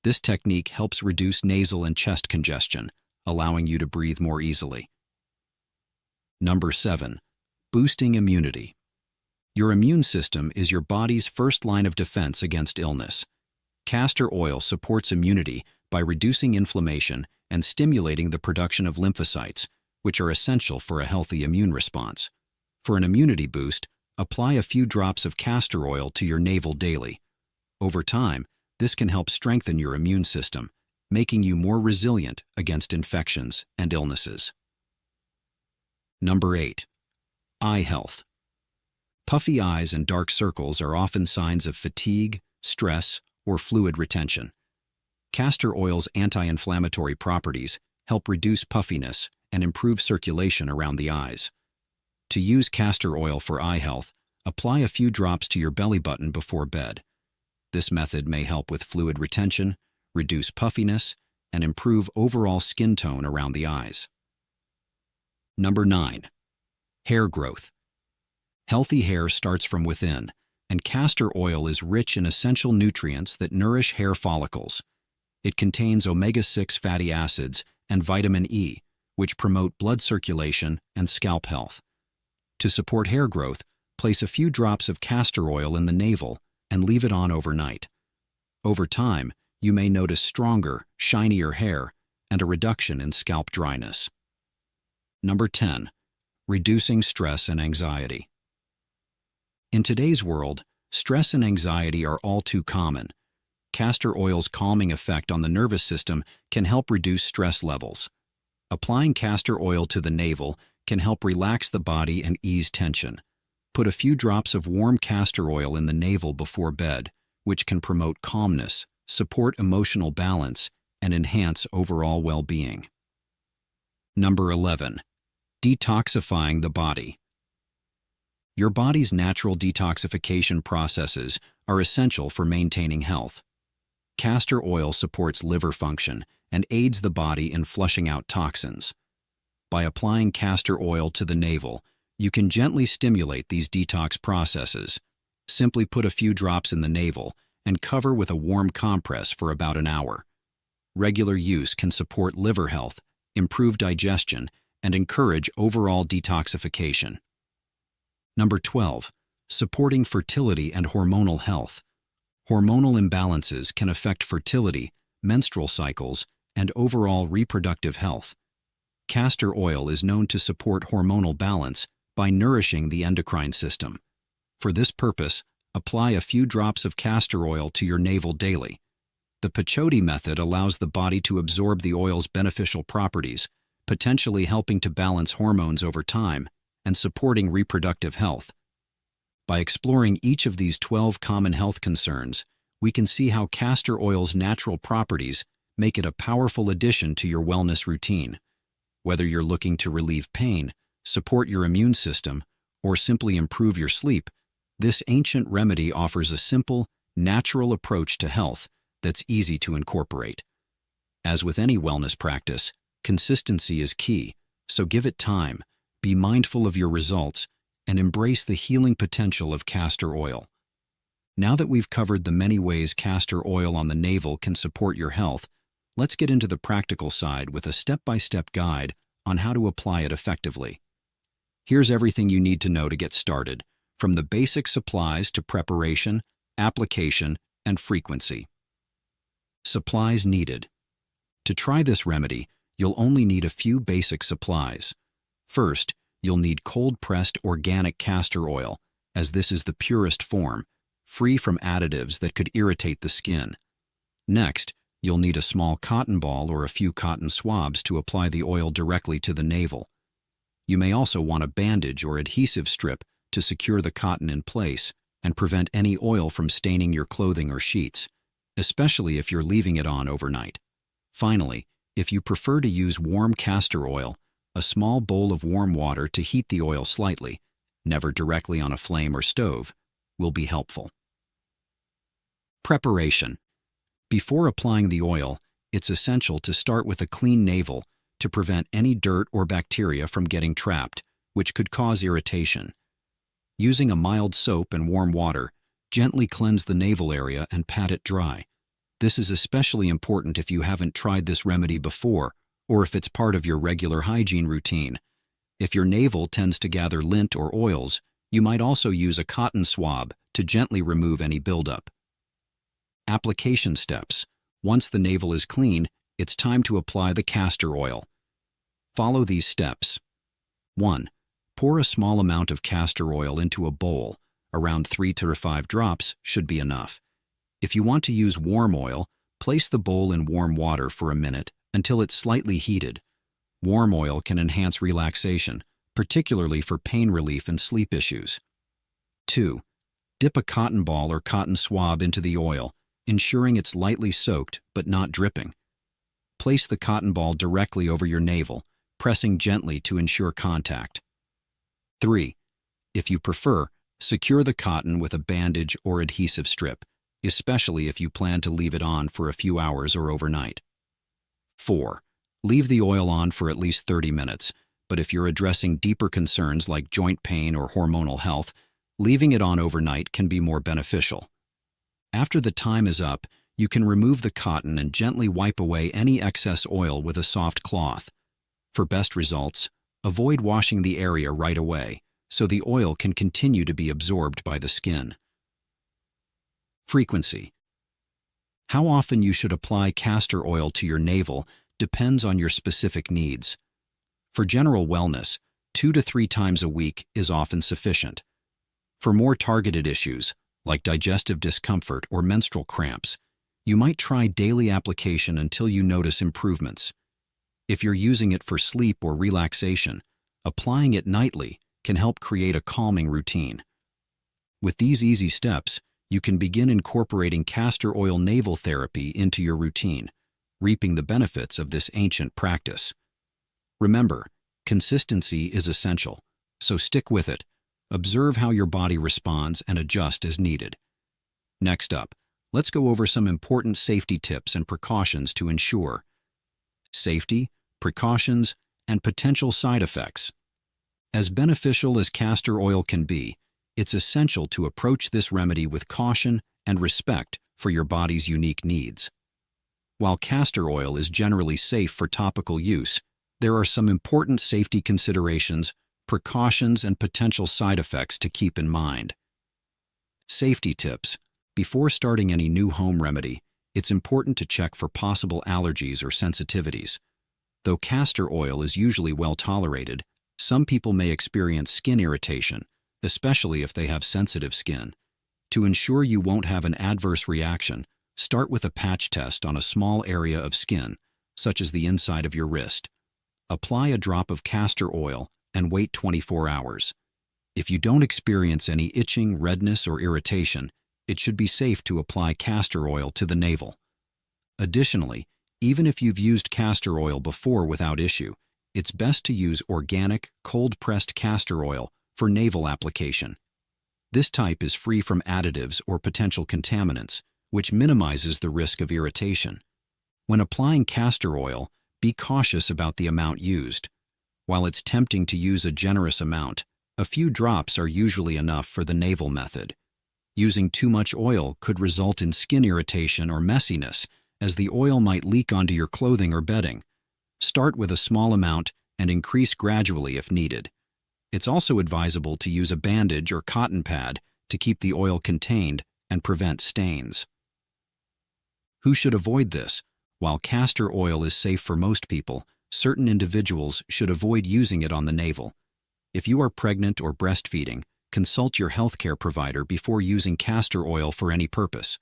This technique helps reduce nasal and chest congestion, allowing you to breathe more easily. Number 7. Boosting immunity. Your immune system is your body's first line of defense against illness. Castor oil supports immunity by reducing inflammation and stimulating the production of lymphocytes, which are essential for a healthy immune response. For an immunity boost, apply a few drops of castor oil to your navel daily. Over time, this can help strengthen your immune system, making you more resilient against infections and illnesses. Number 8. Eye health. Puffy eyes and dark circles are often signs of fatigue, stress, or fluid retention. Castor oil's anti-inflammatory properties help reduce puffiness and improve circulation around the eyes. To use castor oil for eye health, apply a few drops to your belly button before bed. This method may help with fluid retention, reduce puffiness, and improve overall skin tone around the eyes. Number 9. Hair growth. Healthy hair starts from within, and castor oil is rich in essential nutrients that nourish hair follicles. It contains omega-6 fatty acids and vitamin E, which promote blood circulation and scalp health. To support hair growth, place a few drops of castor oil in the navel and leave it on overnight. Over time, you may notice stronger, shinier hair and a reduction in scalp dryness. Number 10. Reducing stress and anxiety. In today's world, stress and anxiety are all too common. Castor oil's calming effect on the nervous system can help reduce stress levels. Applying castor oil to the navel can help relax the body and ease tension. Put a few drops of warm castor oil in the navel before bed, which can promote calmness, support emotional balance, and enhance overall well-being. Number 11. Detoxifying the body. Your body's natural detoxification processes are essential for maintaining health. Castor oil supports liver function and aids the body in flushing out toxins. By applying castor oil to the navel, you can gently stimulate these detox processes. Simply put a few drops in the navel and cover with a warm compress for about an hour. Regular use can support liver health, improve digestion, and encourage overall detoxification. Number 12. Supporting fertility and hormonal health. Hormonal imbalances can affect fertility, menstrual cycles, and overall reproductive health. Castor oil is known to support hormonal balance by nourishing the endocrine system. For this purpose, apply a few drops of castor oil to your navel daily. The Pachotti method allows the body to absorb the oil's beneficial properties, potentially helping to balance hormones over time and supporting reproductive health. By exploring each of these 12 common health concerns, we can see how castor oil's natural properties make it a powerful addition to your wellness routine. Whether you're looking to relieve pain, support your immune system, or simply improve your sleep, this ancient remedy offers a simple, natural approach to health that's easy to incorporate. As with any wellness practice, consistency is key, so give it time, be mindful of your results, and embrace the healing potential of castor oil. Now that we've covered the many ways castor oil on the navel can support your health, let's get into the practical side with a step-by-step guide on how to apply it effectively. Here's everything you need to know to get started, from the basic supplies to preparation, application, and frequency. Supplies needed. To try this remedy, you'll only need a few basic supplies. First, you'll need cold-pressed organic castor oil, as this is the purest form, free from additives that could irritate the skin. Next, you'll need a small cotton ball or a few cotton swabs to apply the oil directly to the navel. You may also want a bandage or adhesive strip to secure the cotton in place and prevent any oil from staining your clothing or sheets, especially if you're leaving it on overnight. Finally, if you prefer to use warm castor oil, a small bowl of warm water to heat the oil slightly, never directly on a flame or stove, will be helpful. Preparation. Before applying the oil, it's essential to start with a clean navel to prevent any dirt or bacteria from getting trapped, which could cause irritation. Using a mild soap and warm water, gently cleanse the navel area and pat it dry. This is especially important if you haven't tried this remedy before or if it's part of your regular hygiene routine. If your navel tends to gather lint or oils, you might also use a cotton swab to gently remove any buildup. Application steps. Once the navel is clean, it's time to apply the castor oil. Follow these steps. 1. Pour a small amount of castor oil into a bowl. Around 3 to 5 drops should be enough. If you want to use warm oil, place the bowl in warm water for a minute until it's slightly heated. Warm oil can enhance relaxation, particularly for pain relief and sleep issues. 2. Dip a cotton ball or cotton swab into the oil, ensuring it's lightly soaked but not dripping. Place the cotton ball directly over your navel, pressing gently to ensure contact. 3. If you prefer, secure the cotton with a bandage or adhesive strip, especially if you plan to leave it on for a few hours or overnight. 4. Leave the oil on for at least 30 minutes, but if you're addressing deeper concerns like joint pain or hormonal health, leaving it on overnight can be more beneficial. After the time is up, you can remove the cotton and gently wipe away any excess oil with a soft cloth. For best results, avoid washing the area right away, so the oil can continue to be absorbed by the skin. Frequency. How often you should apply castor oil to your navel depends on your specific needs. For general wellness, 2 to 3 times a week is often sufficient. For more targeted issues, like digestive discomfort or menstrual cramps, you might try daily application until you notice improvements. If you're using it for sleep or relaxation, applying it nightly can help create a calming routine. With these easy steps, you can begin incorporating castor oil navel therapy into your routine, reaping the benefits of this ancient practice. Remember, consistency is essential, so stick with it. Observe how your body responds and adjust as needed. Next up, let's go over some important safety tips and precautions to ensure safety, precautions, and potential side effects. As beneficial as castor oil can be, it's essential to approach this remedy with caution and respect for your body's unique needs. While castor oil is generally safe for topical use, there are some important safety considerations, precautions, and potential side effects to keep in mind. Safety tips. Before starting any new home remedy, it's important to check for possible allergies or sensitivities. Though castor oil is usually well tolerated, some people may experience skin irritation, especially if they have sensitive skin. To ensure you won't have an adverse reaction, start with a patch test on a small area of skin, such as the inside of your wrist. Apply a drop of castor oil and wait 24 hours. If you don't experience any itching, redness, or irritation, it should be safe to apply castor oil to the navel. Additionally, even if you've used castor oil before without issue, it's best to use organic, cold-pressed castor oil for navel application. This type is free from additives or potential contaminants, which minimizes the risk of irritation. When applying castor oil, be cautious about the amount used. While it's tempting to use a generous amount, a few drops are usually enough for the navel method. Using too much oil could result in skin irritation or messiness, as the oil might leak onto your clothing or bedding. Start with a small amount and increase gradually if needed. It's also advisable to use a bandage or cotton pad to keep the oil contained and prevent stains. Who should avoid this? While castor oil is safe for most people, certain individuals should avoid using it on the navel. If you are pregnant or breastfeeding, consult your healthcare provider before using castor oil for any purpose.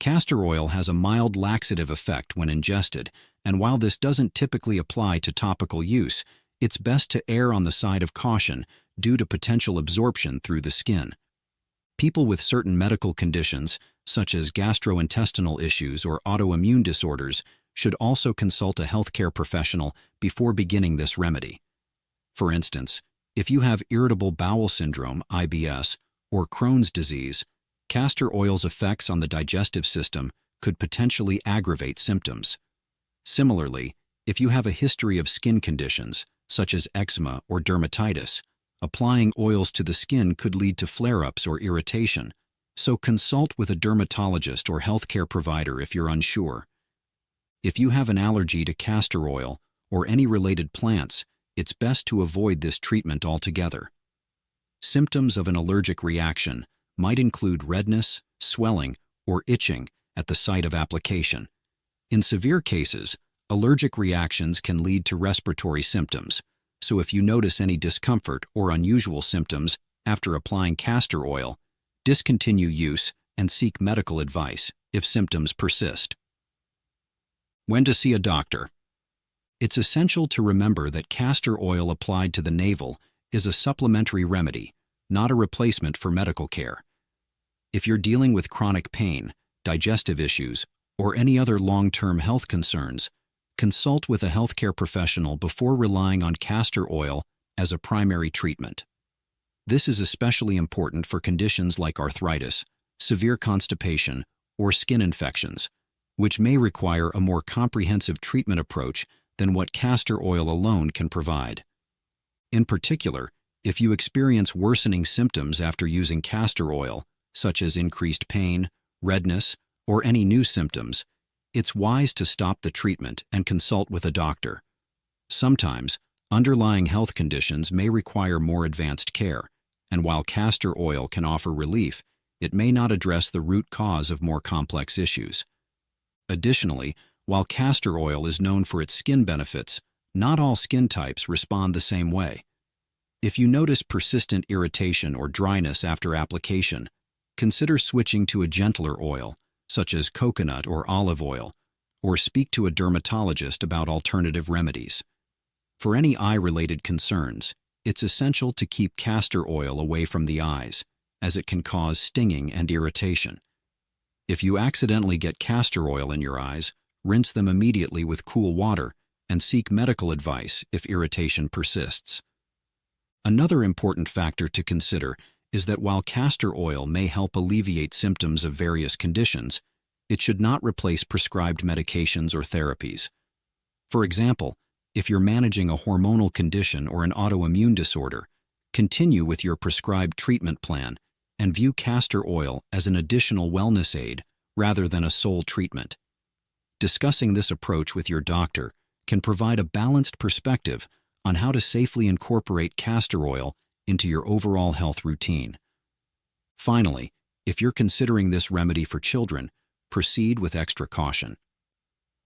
Castor oil has a mild laxative effect when ingested, and while this doesn't typically apply to topical use, it's best to err on the side of caution due to potential absorption through the skin. People with certain medical conditions, such as gastrointestinal issues or autoimmune disorders, should also consult a healthcare professional before beginning this remedy. For instance, if you have irritable bowel syndrome, IBS, or Crohn's disease, castor oil's effects on the digestive system could potentially aggravate symptoms. Similarly, if you have a history of skin conditions, such as eczema or dermatitis, applying oils to the skin could lead to flare-ups or irritation, so consult with a dermatologist or healthcare provider if you're unsure. If you have an allergy to castor oil or any related plants, it's best to avoid this treatment altogether. Symptoms of an allergic reaction might include redness, swelling, or itching at the site of application. In severe cases, allergic reactions can lead to respiratory symptoms, so if you notice any discomfort or unusual symptoms after applying castor oil, discontinue use and seek medical advice if symptoms persist. When to see a doctor? It's essential to remember that castor oil applied to the navel is a supplementary remedy, not a replacement for medical care. If you're dealing with chronic pain, digestive issues, or any other long-term health concerns, consult with a healthcare professional before relying on castor oil as a primary treatment. This is especially important for conditions like arthritis, severe constipation, or skin infections, which may require a more comprehensive treatment approach than what castor oil alone can provide. In particular, if you experience worsening symptoms after using castor oil, such as increased pain, redness, or any new symptoms, it's wise to stop the treatment and consult with a doctor. Sometimes, underlying health conditions may require more advanced care, and while castor oil can offer relief, it may not address the root cause of more complex issues. Additionally, while castor oil is known for its skin benefits, not all skin types respond the same way. If you notice persistent irritation or dryness after application, consider switching to a gentler oil, such as coconut or olive oil, or speak to a dermatologist about alternative remedies. For any eye-related concerns, it's essential to keep castor oil away from the eyes, as it can cause stinging and irritation. If you accidentally get castor oil in your eyes, rinse them immediately with cool water and seek medical advice if irritation persists. Another important factor to consider is that while castor oil may help alleviate symptoms of various conditions, it should not replace prescribed medications or therapies. For example, if you're managing a hormonal condition or an autoimmune disorder, continue with your prescribed treatment plan and view castor oil as an additional wellness aid rather than a sole treatment. Discussing this approach with your doctor can provide a balanced perspective on how to safely incorporate castor oil into your overall health routine. Finally, if you're considering this remedy for children, proceed with extra caution.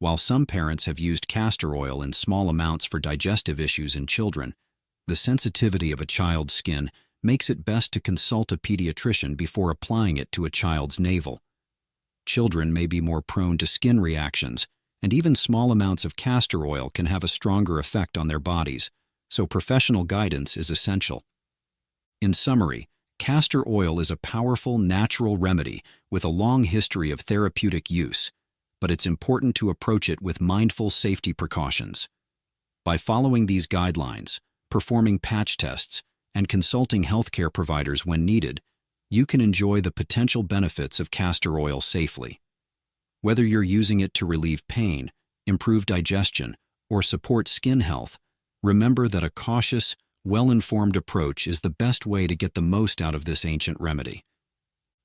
While some parents have used castor oil in small amounts for digestive issues in children, the sensitivity of a child's skin makes it best to consult a pediatrician before applying it to a child's navel. Children may be more prone to skin reactions, and even small amounts of castor oil can have a stronger effect on their bodies, so professional guidance is essential. In summary, castor oil is a powerful natural remedy with a long history of therapeutic use, but it's important to approach it with mindful safety precautions. By following these guidelines, performing patch tests, and consulting healthcare providers when needed, you can enjoy the potential benefits of castor oil safely. Whether you're using it to relieve pain, improve digestion, or support skin health, remember that a cautious, well-informed approach is the best way to get the most out of this ancient remedy.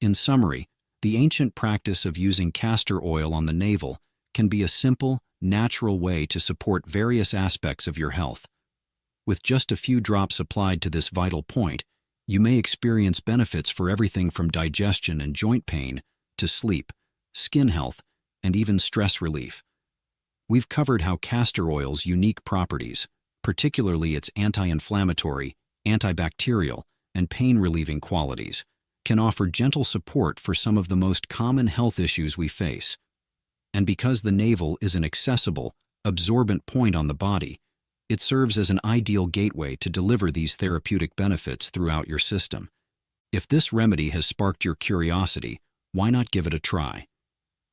In summary, the ancient practice of using castor oil on the navel can be a simple, natural way to support various aspects of your health. With just a few drops applied to this vital point, you may experience benefits for everything from digestion and joint pain to sleep, skin health, and even stress relief. We've covered how castor oil's unique properties, particularly its anti-inflammatory, antibacterial, and pain-relieving qualities, can offer gentle support for some of the most common health issues we face. And because the navel is an accessible, absorbent point on the body, it serves as an ideal gateway to deliver these therapeutic benefits throughout your system. If this remedy has sparked your curiosity, why not give it a try?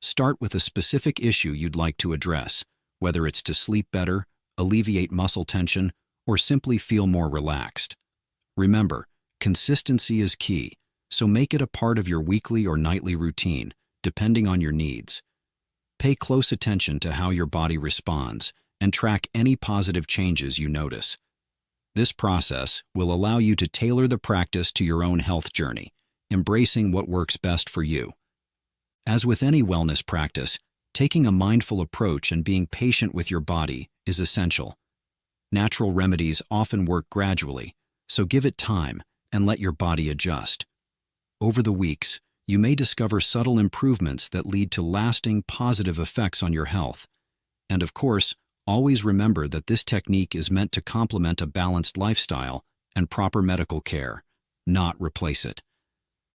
Start with a specific issue you'd like to address, whether it's to sleep better, alleviate muscle tension, or simply feel more relaxed. Remember, consistency is key, so make it a part of your weekly or nightly routine, depending on your needs. Pay close attention to how your body responds and track any positive changes you notice. This process will allow you to tailor the practice to your own health journey, embracing what works best for you. As with any wellness practice, taking a mindful approach and being patient with your body is essential. Natural remedies often work gradually, so give it time and let your body adjust. Over the weeks, you may discover subtle improvements that lead to lasting positive effects on your health. And of course, always remember that this technique is meant to complement a balanced lifestyle and proper medical care, not replace it.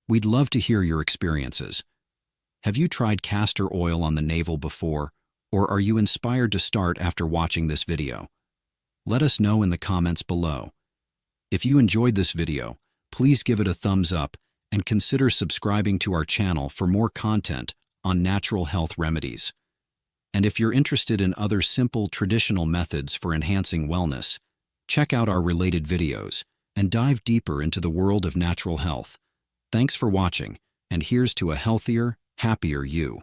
We'd love to hear your experiences. Have you tried castor oil on the navel before, or are you inspired to start after watching this video? Let us know in the comments below. If you enjoyed this video, please give it a thumbs up and consider subscribing to our channel for more content on natural health remedies. And if you're interested in other simple traditional methods for enhancing wellness, check out our related videos and dive deeper into the world of natural health. Thanks for watching, and here's to a healthier, happier you.